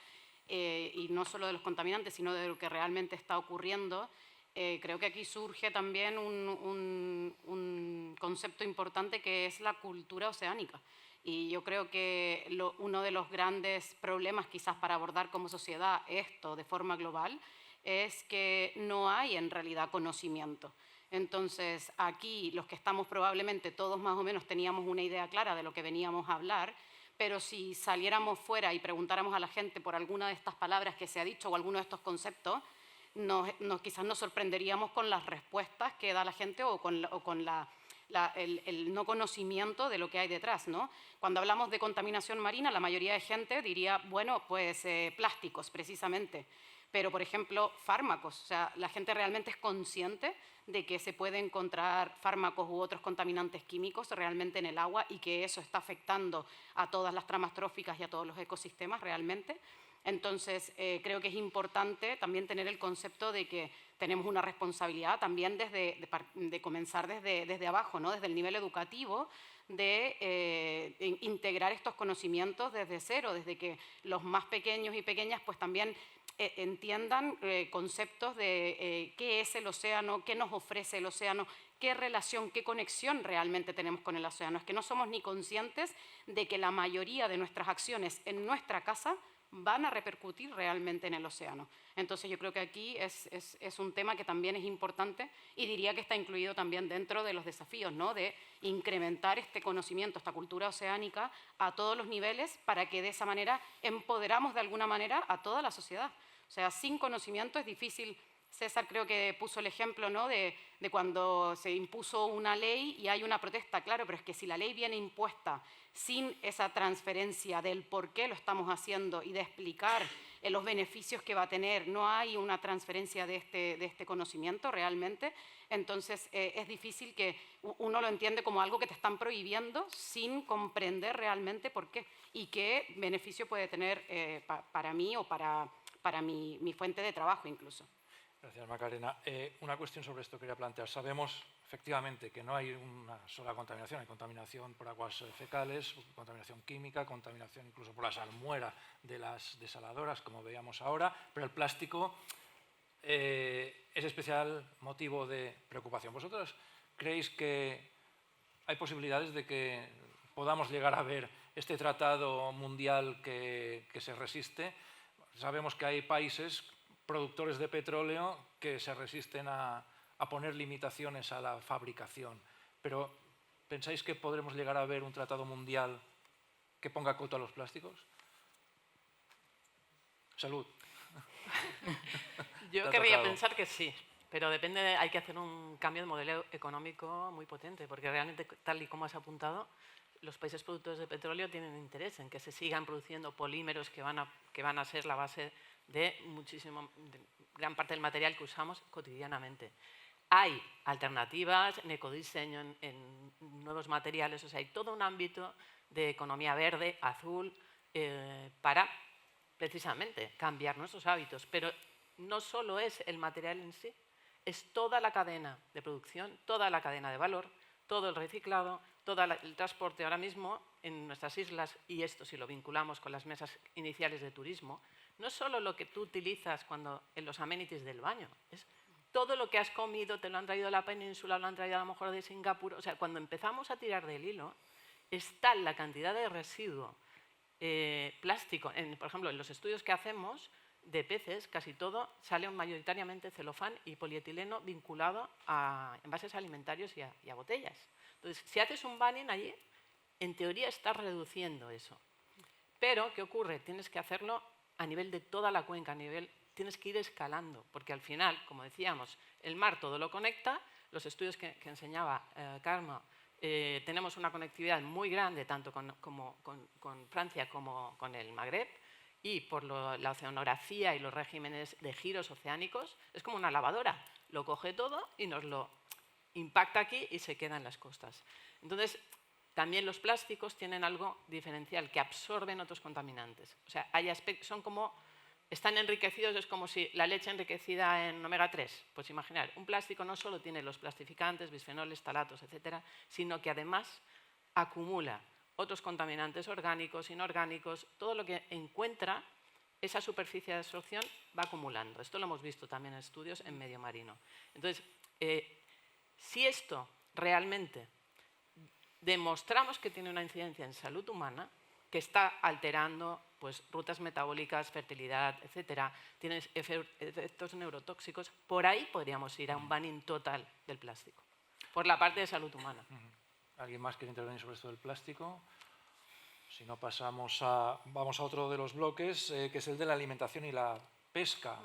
y no solo de los contaminantes, sino de lo que realmente está ocurriendo. Creo que aquí surge también un concepto importante que es la cultura oceánica. Y yo creo que uno de los grandes problemas quizás para abordar como sociedad esto de forma global es que no hay en realidad conocimiento. Entonces aquí los que estamos probablemente todos más o menos teníamos una idea clara de lo que veníamos a hablar, pero si saliéramos fuera y preguntáramos a la gente por alguna de estas palabras que se ha dicho o alguno de estos conceptos, quizás nos sorprenderíamos con las respuestas que da la gente o con el no conocimiento de lo que hay detrás, ¿no? Cuando hablamos de contaminación marina, la mayoría de gente diría, bueno, pues plásticos precisamente, pero por ejemplo fármacos, o sea, la gente realmente es consciente de que se puede encontrar fármacos u otros contaminantes químicos realmente en el agua y que eso está afectando a todas las tramas tróficas y a todos los ecosistemas realmente. Entonces, creo que es importante también tener el concepto de que tenemos una responsabilidad también de comenzar desde abajo, ¿no? Desde el nivel educativo, de integrar estos conocimientos desde cero, desde que los más pequeños y pequeñas pues también entiendan conceptos de qué es el océano, qué nos ofrece el océano, qué relación, qué conexión realmente tenemos con el océano. Es que no somos ni conscientes de que la mayoría de nuestras acciones en nuestra casa van a repercutir realmente en el océano. Entonces yo creo que aquí es un tema que también es importante y diría que está incluido también dentro de los desafíos, ¿no? De incrementar este conocimiento, esta cultura oceánica a todos los niveles para que de esa manera empoderamos de alguna manera a toda la sociedad. O sea, sin conocimiento es difícil. César creo que puso el ejemplo, ¿no? de cuando se impuso una ley y hay una protesta, claro, pero es que si la ley viene impuesta sin esa transferencia del por qué lo estamos haciendo y de explicar los beneficios que va a tener, no hay una transferencia de este conocimiento realmente, entonces es difícil que uno lo entiende como algo que te están prohibiendo sin comprender realmente por qué y qué beneficio puede tener para mí o para mi fuente de trabajo incluso. Gracias, Macarena. Una cuestión sobre esto quería plantear. Sabemos efectivamente que no hay una sola contaminación, hay contaminación por aguas fecales, contaminación química, contaminación incluso por la salmuera de las desaladoras, como veíamos ahora, pero el plástico es especial motivo de preocupación. ¿Vosotros creéis que hay posibilidades de que podamos llegar a ver este tratado mundial que se resiste? Sabemos que hay países productores de petróleo que se resisten a poner limitaciones a la fabricación. Pero, ¿pensáis que podremos llegar a ver un tratado mundial que ponga coto a los plásticos? Salud. Yo querría pensar que sí, pero depende, hay que hacer un cambio de modelo económico muy potente, porque realmente, tal y como has apuntado, los países productores de petróleo tienen interés en que se sigan produciendo polímeros que van a ser la base de gran parte del material que usamos cotidianamente. Hay alternativas en ecodiseño, en nuevos materiales, o sea, hay todo un ámbito de economía verde, azul, para precisamente cambiar nuestros hábitos. Pero no solo es el material en sí, es toda la cadena de producción, toda la cadena de valor, todo el reciclado, todo el transporte. Ahora mismo en nuestras islas, y esto si lo vinculamos con las mesas iniciales de turismo, no es solo lo que tú utilizas en los amenities del baño, es todo lo que has comido te lo han traído de la península, lo han traído a lo mejor de Singapur. O sea, cuando empezamos a tirar del hilo, es tal la cantidad de residuo plástico. Por ejemplo, en los estudios que hacemos de peces, casi todo sale mayoritariamente celofán y polietileno vinculado a envases alimentarios y a botellas. Entonces, si haces un banning allí, en teoría estás reduciendo eso. Pero, ¿qué ocurre? Tienes que hacerlo a nivel de toda la cuenca, tienes que ir escalando, porque al final, como decíamos, el mar todo lo conecta. Los estudios que enseñaba Carme, tenemos una conectividad muy grande tanto con Francia como con el Magreb, y por la oceanografía y los regímenes de giros oceánicos, es como una lavadora, lo coge todo y nos lo impacta aquí y se queda en las costas. Entonces, también los plásticos tienen algo diferencial, que absorben otros contaminantes. O sea, están enriquecidos, es como si la leche enriquecida en omega 3. Pues imaginar, un plástico no solo tiene los plastificantes, bisfenoles, talatos, etcétera, sino que además acumula otros contaminantes orgánicos, inorgánicos, todo lo que encuentra, esa superficie de absorción va acumulando. Esto lo hemos visto también en estudios en medio marino. Entonces, si esto realmente demostramos que tiene una incidencia en salud humana, que está alterando pues, rutas metabólicas, fertilidad, etcétera, tiene efectos neurotóxicos, por ahí podríamos ir a un banning total del plástico, por la parte de salud humana. ¿Alguien más quiere intervenir sobre esto del plástico? Si no, vamos a otro de los bloques, que es el de la alimentación y la pesca.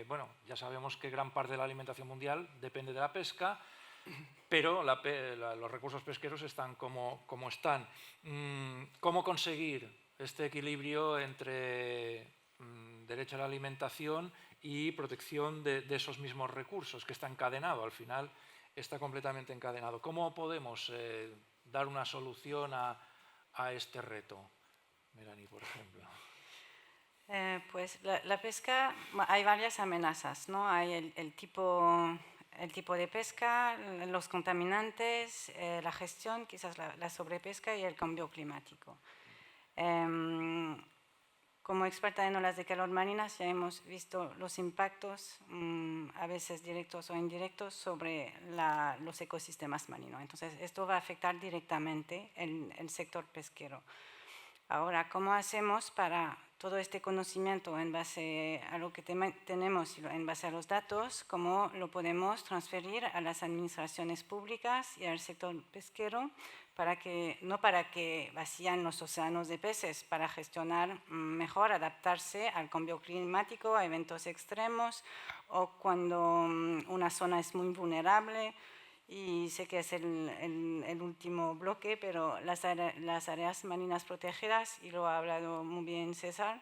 Bueno, ya sabemos que gran parte de la alimentación mundial depende de la pesca, pero los recursos pesqueros están como están. ¿Cómo conseguir este equilibrio entre derecho a la alimentación y protección de esos mismos recursos, que está encadenado? Al final está completamente encadenado. ¿Cómo podemos dar una solución a este reto? Melanie, por ejemplo. Pues la pesca, hay varias amenazas, ¿no? Hay el tipo de pesca, los contaminantes, la gestión, quizás la sobrepesca y el cambio climático. Como experta en olas de calor marinas ya hemos visto los impactos, a veces directos o indirectos, sobre los ecosistemas marinos. Entonces, esto va a afectar directamente el sector pesquero. Ahora, ¿cómo hacemos para todo este conocimiento en base a lo que tenemos y en base a los datos, cómo lo podemos transferir a las administraciones públicas y al sector pesquero, no para que vacíen los océanos de peces, para gestionar mejor, adaptarse al cambio climático, a eventos extremos, o cuando una zona es muy vulnerable? Y sé que es el último bloque, pero las áreas marinas protegidas, y lo ha hablado muy bien César,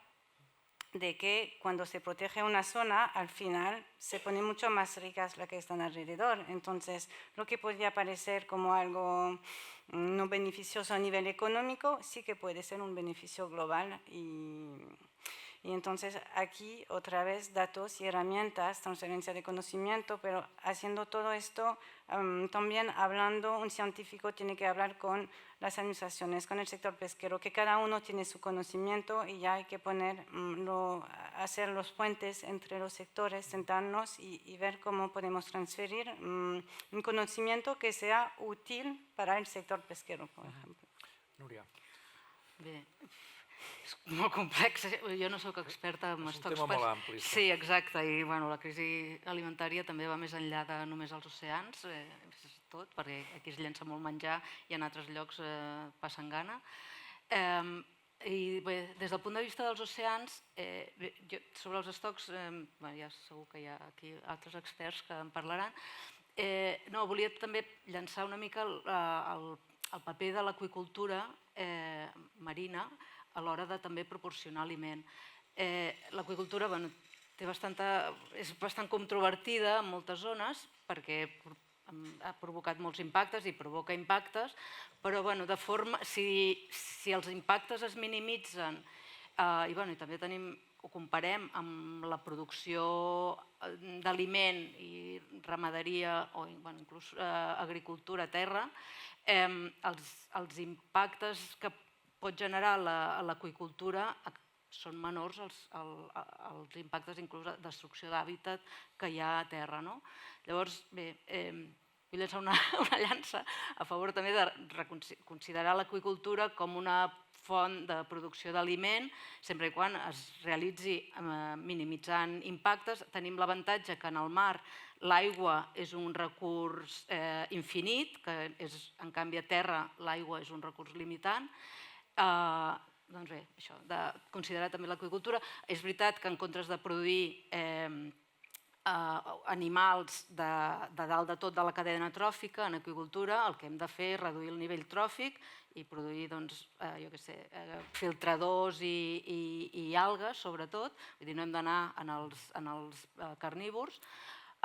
de que cuando se protege una zona, al final se pone mucho más ricas las que están alrededor. Entonces, lo que podría parecer como algo no beneficioso a nivel económico, sí que puede ser un beneficio global. Y entonces aquí otra vez datos y herramientas, transferencia de conocimiento, pero haciendo todo esto, también hablando, un científico tiene que hablar con las administraciones, con el sector pesquero, que cada uno tiene su conocimiento y ya hay que hacer los puentes entre los sectores, sentarnos y ver cómo podemos transferir un conocimiento que sea útil para el sector pesquero, por ejemplo. Núria. Bé, és molt complex. Jo no sóc experta en estocs. És un tema molt ampli. Sí, exacte. I bueno, la crisi alimentària també va més enllà de només els oceans, és tot, perquè aquí es llença molt menjar i en altres llocs passen gana. I bé, des del punt de vista dels oceans, sobre els estocs, ja segur que hi ha aquí altres experts que en parlaran, volia també llançar una mica el paper de l'aqüicultura marina a l'hora de també proporcionar aliment. L'aqüicultura és bastant controvertida en moltes zones perquè ha provocat molts impactes i provoca impactes, però si els impactes es minimitzen i també ho comparem amb la producció d'aliment i ramaderia o inclús agricultura a terra, els impactes que pot generar l'aqüicultura són menors els impactes inclús de destrucció d'hàbitat que hi ha a terra. Llavors, bé, vull llançar una llança a favor també de considerar l'aqüicultura com una font de producció d'aliment, sempre que es realitzi minimitzant impactes. Tenim l'avantatge que en el mar l'aigua és un recurs infinit, que en canvi a terra l'aigua és un recurs limitant. Doncs bé, això, de considerar també l'aqüicultura. És veritat que en comptes de produir animals de dalt de tot de la cadena tròfica, en aqüicultura el que hem de fer és reduir el nivell tròfic i produir, filtradors i algues, sobretot. Vull dir, no hem d'anar en els carnívors.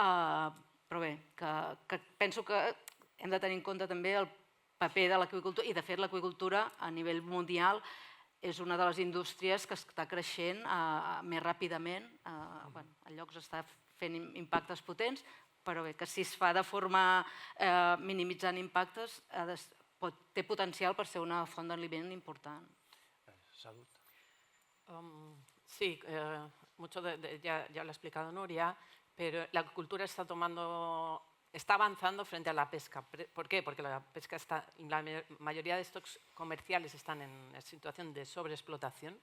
Però bé, que penso que hem de tenir en compte també el paper de l'aqüicultura i, de fet, l'aqüicultura a nivell mundial és una de les indústries que està creixent més ràpidament. En llocs està fent impactes potents, però bé, que si es fa de forma minimitzant impactes, té potencial per ser una font d'aliment important. Salut. Sí, mucho ya lo ha explicado Nuria, pero la agricultura está avanzando frente a la pesca. ¿Por qué? Porque la mayoría de stocks comerciales están en situación de sobreexplotación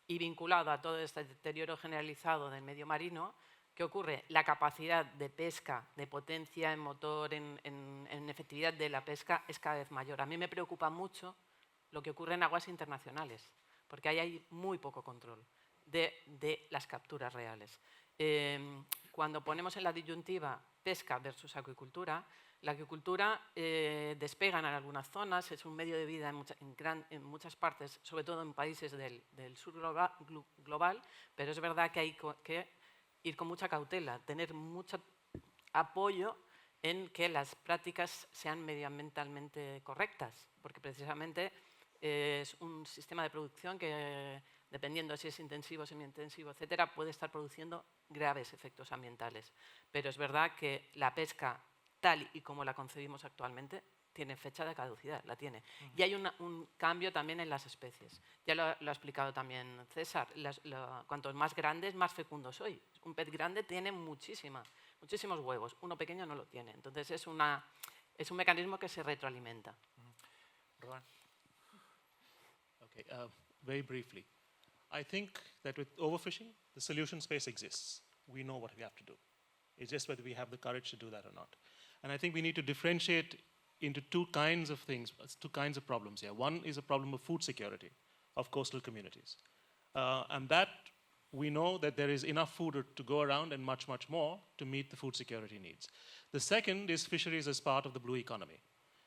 y vinculado a todo este deterioro generalizado del medio marino. ¿Qué ocurre? La capacidad de pesca, de potencia en motor, en efectividad de la pesca es cada vez mayor. A mí me preocupa mucho lo que ocurre en aguas internacionales, porque ahí hay muy poco control de las capturas reales. Cuando ponemos en la disyuntiva pesca versus acuicultura, la acuicultura despega en algunas zonas, es un medio de vida en muchas partes, sobre todo en países del sur global, pero es verdad que hay que ir con mucha cautela, tener mucho apoyo en que las prácticas sean medioambientalmente correctas, porque precisamente es un sistema de producción que, dependiendo si es intensivo, semi-intensivo, etcétera, puede estar produciendo graves efectos ambientales. Pero es verdad que la pesca, tal y como la concebimos actualmente, tiene fecha de caducidad, la tiene. Y hay un cambio también en las especies. Ya lo ha explicado también César, cuantos más grandes, más fecundos soy. Un pez grande tiene muchísimos huevos, uno pequeño no lo tiene. Entonces es un mecanismo que se retroalimenta. Rohan. Okay, very briefly. I think that with overfishing, the solution space exists. We know what we have to do. It's just whether we have the courage to do that or not. And I think we need to differentiate into two kinds of things, two kinds of problems here. One is a problem of food security of coastal communities. And that we know that there is enough food to go around and much, much more to meet the food security needs. The second is fisheries as part of the blue economy.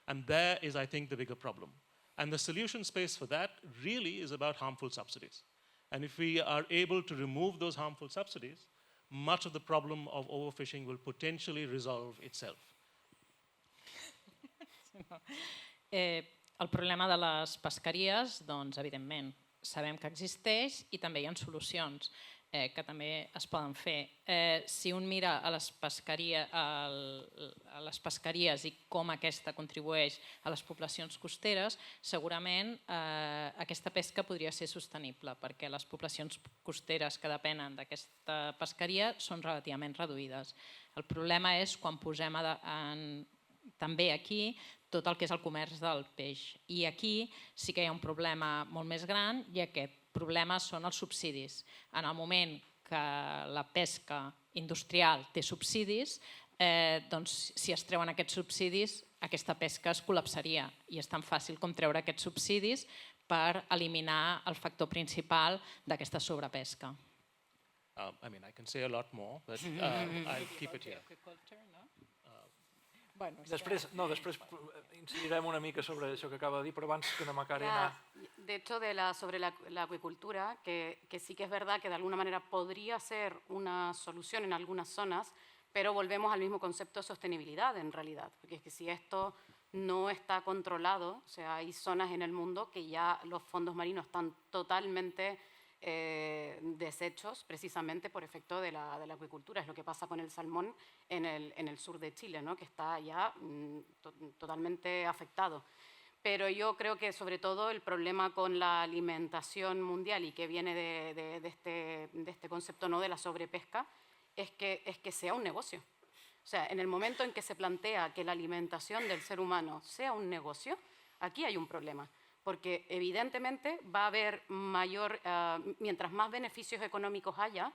And there is, I think, the bigger problem. And the solution space for that really is about harmful subsidies. And if we are able to remove those harmful subsidies, much of the problem of overfishing will potentially resolve itself. El problema de les pesqueries, doncs, evidentment, sabem que existeix i també hi ha solucions que també es poden fer. Si un mira a les pesqueries i com aquesta contribueix a les poblacions costeres, segurament aquesta pesca podria ser sostenible, perquè les poblacions costeres que depenen d'aquesta pesqueria són relativament reduïdes. El problema és quan posem també aquí tot el que és el comerç del peix. I aquí sí que hi ha un problema molt més gran i aquest problema són els subsidis. En el moment que la pesca industrial té subsidis, doncs si es treuen aquests subsidis, aquesta pesca es col·lapsaria i és tan fàcil com treure aquests subsidis per eliminar el factor principal d'aquesta sobrepesca. I mean, I can say a lot more, but I'll keep it here. Després incidirem una mica sobre això que acaba de dir, però abans que la Macarena... De hecho, sobre la acuicultura, que sí que es verdad que de alguna manera podría ser una solución en algunas zonas, pero volvemos al mismo concepto de sostenibilidad en realidad, porque es que si esto no está controlado, o sea, hay zonas en el mundo que ya los fondos marinos están totalmente deshechos precisamente por efecto de la acuicultura. Es lo que pasa con el salmón en el sur de Chile, ¿no? Que está ya totalmente afectado. pero yo creo que sobre todo el problema con la alimentación mundial y que viene de este concepto, ¿no?, de la sobrepesca, es que sea un negocio. O sea, en el momento en que se plantea que la alimentación del ser humano sea un negocio, aquí hay un problema, porque evidentemente va a haber mientras más beneficios económicos haya,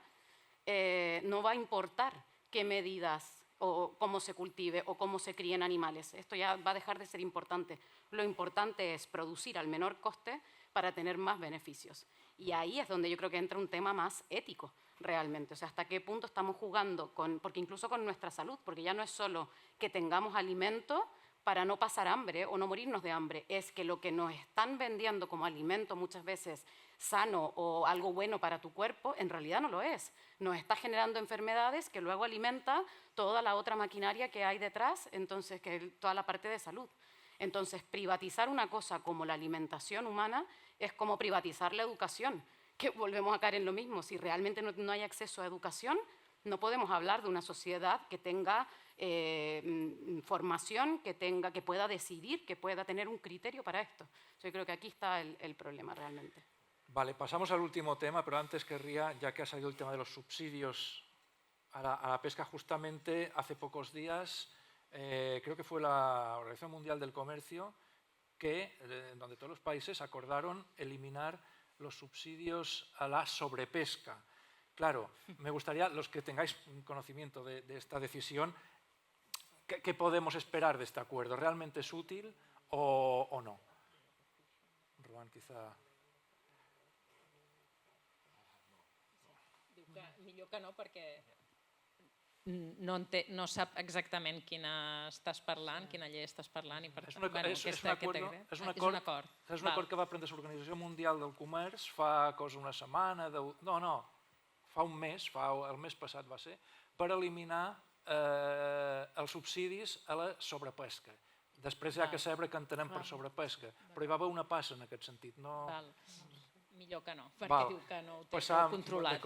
no va a importar qué medidas o cómo se cultive o cómo se críen animales. Esto ya va a dejar de ser importante. Lo importante es producir al menor coste para tener más beneficios. Y ahí es donde yo creo que entra un tema más ético realmente. O sea, hasta qué punto estamos jugando porque incluso con nuestra salud, porque ya no es solo que tengamos alimento para no pasar hambre o no morirnos de hambre, es que lo que nos están vendiendo como alimento muchas veces sano o algo bueno para tu cuerpo, en realidad no lo es. Nos está generando enfermedades que luego alimenta toda la otra maquinaria que hay detrás, entonces, que es toda la parte de salud. Entonces, privatizar una cosa como la alimentación humana es como privatizar la educación, que volvemos a caer en lo mismo. Si realmente no hay acceso a educación, no podemos hablar de una sociedad que tenga formación, que pueda decidir, que pueda tener un criterio para esto. Yo creo que aquí está el problema realmente. Vale, pasamos al último tema, pero antes querría, ya que ha salido el tema de los subsidios a la pesca, justamente hace pocos días, creo que fue la Organización Mundial del Comercio, donde todos los países acordaron eliminar los subsidios a la sobrepesca. Claro, me gustaría, los que tengáis conocimiento de esta decisión, ¿qué podemos esperar de este acuerdo? ¿Realmente es útil o no? Roman, quizá... Diu que millor que no, perquè no sap exactament quina estàs parlant, quina llei estàs parlant, i per tant, és un acord que va prendre l'Organització Mundial del Comerç fa una setmana, fa un mes, el mes passat va ser, per eliminar els subsidis a la sobrepesca. Després hi ha que saber què entenem per sobrepesca, però hi va haver una passa en aquest sentit. Millor que no, perquè diu que no ho té controlat.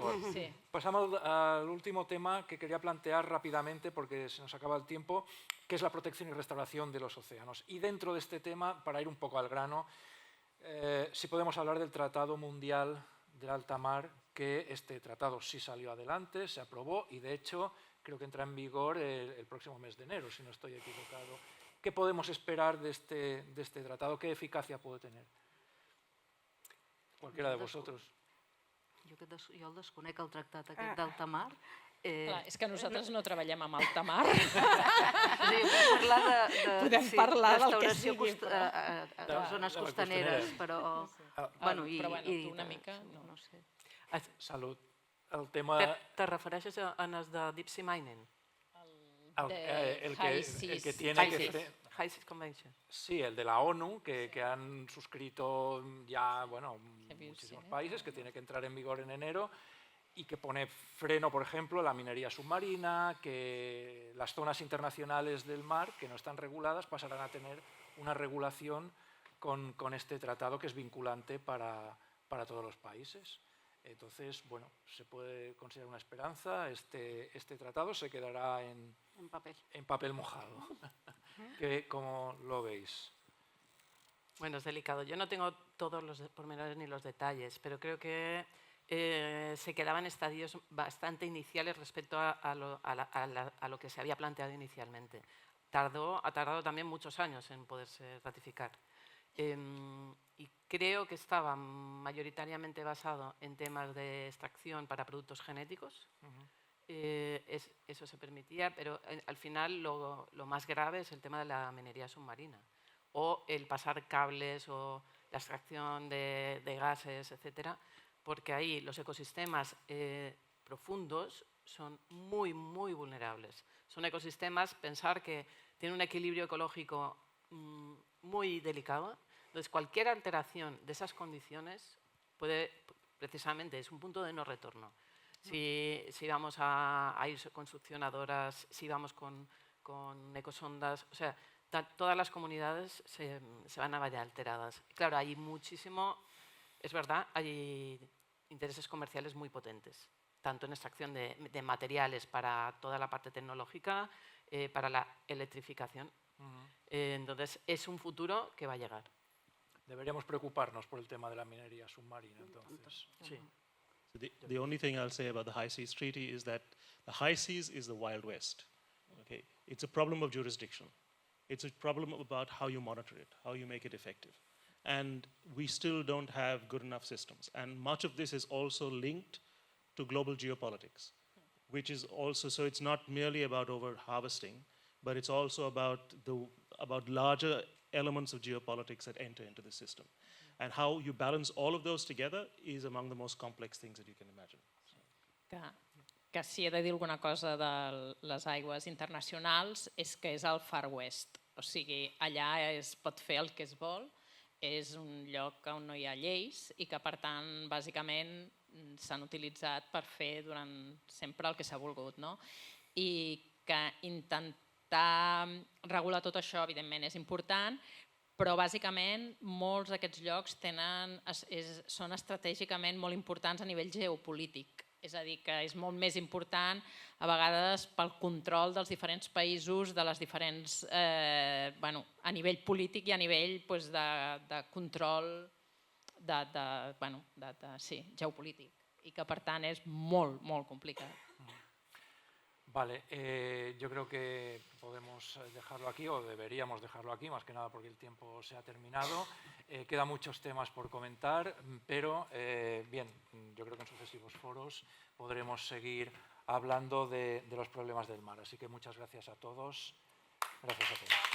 Pasamos al último tema que quería plantear rápidamente, porque se nos acaba el tiempo, que es la protección y restauración de los océanos. Y dentro de este tema, para ir un poco al grano, si podemos hablar del Tratado Mundial del Alta Mar, que este tratado sí salió adelante, se aprobó y de hecho creo que entra en vigor el próximo mes de enero, si no estoy equivocado. ¿Qué podemos esperar de este tratado? ¿Qué eficacia puede tener? Qualsevol de vosaltres. Jo el desconec, el tractat aquest d'alta mar. Clar, és que nosaltres no treballem amb alta mar. Podem parlar del que sigui. De zones costaneres, però... Però tu una mica no sé. Salut. El tema... ¿Te refereixes a els de Deep Sea Mining? El que tiene que... High Seas Convention. Sí, el de la ONU, que han suscrito ya muchísimos países, que tiene que entrar en vigor en enero y que pone freno, por ejemplo, a la minería submarina, que las zonas internacionales del mar que no están reguladas pasarán a tener una regulación con este tratado que es vinculante para todos los países. Entonces, bueno, se puede considerar una esperanza. Este tratado se quedará en papel mojado. ¿Cómo lo veis? Bueno, es delicado. Yo no tengo todos los pormenores ni los detalles, pero creo que se quedaba en estadios bastante iniciales respecto a lo que se había planteado inicialmente. Ha tardado también muchos años en poderse ratificar. Y creo que estaba mayoritariamente basado en temas de extracción para productos genéticos. Eso se permitía, pero al final lo más grave es el tema de la minería submarina o el pasar cables o la extracción de gases, etcétera, porque ahí los ecosistemas profundos son muy, muy vulnerables. Son ecosistemas, pensar que tienen un equilibrio ecológico muy delicado. Entonces, cualquier alteración de esas condiciones precisamente, es un punto de no retorno. Si vamos a ir con succionadoras, si vamos con ecosondas, o sea, todas las comunidades se van a ver alteradas. Claro, hay muchísimo, es verdad, hay intereses comerciales muy potentes, tanto en extracción de materiales para toda la parte tecnológica, para la electrificación. Entonces, es un futuro que va a llegar. Deberíamos preocuparnos por el tema de la minería submarina, entonces. Sí. So the only thing I'll say about the High Seas Treaty is that the High Seas is the Wild West. Okay? It's a problem of jurisdiction. It's a problem about how you monitor it, how you make it effective. And we still don't have good enough systems. And much of this is also linked to global geopolitics, which is also, so it's not merely about over-harvesting, but it's also about larger elements of geopolitics that enter into the system. And how you balance all of those together is among the most complex things that you can imagine. Que si he de dir alguna cosa de les aigües internacionals és que és el Far West, o sigui, allà es pot fer el que es vol, és un lloc on no hi ha lleis i que per tant bàsicament s'han utilitzat per fer durant sempre el que s'ha volgut, no? I que intentar regular tot això evidentment és important, però bàsicament molts d'aquests llocs són estratègicament molt importants a nivell geopolític. És a dir, que és molt més important a vegades pel control dels diferents països, de les diferents, a nivell polític i a nivell de control geopolític, i que per tant és molt, molt complicat. Vale, yo creo que podemos dejarlo aquí, o deberíamos dejarlo aquí, más que nada porque el tiempo se ha terminado. Quedan muchos temas por comentar, pero bien, yo creo que en sucesivos foros podremos seguir hablando de los problemas del mar. Así que muchas gracias a todos. Gracias a todos.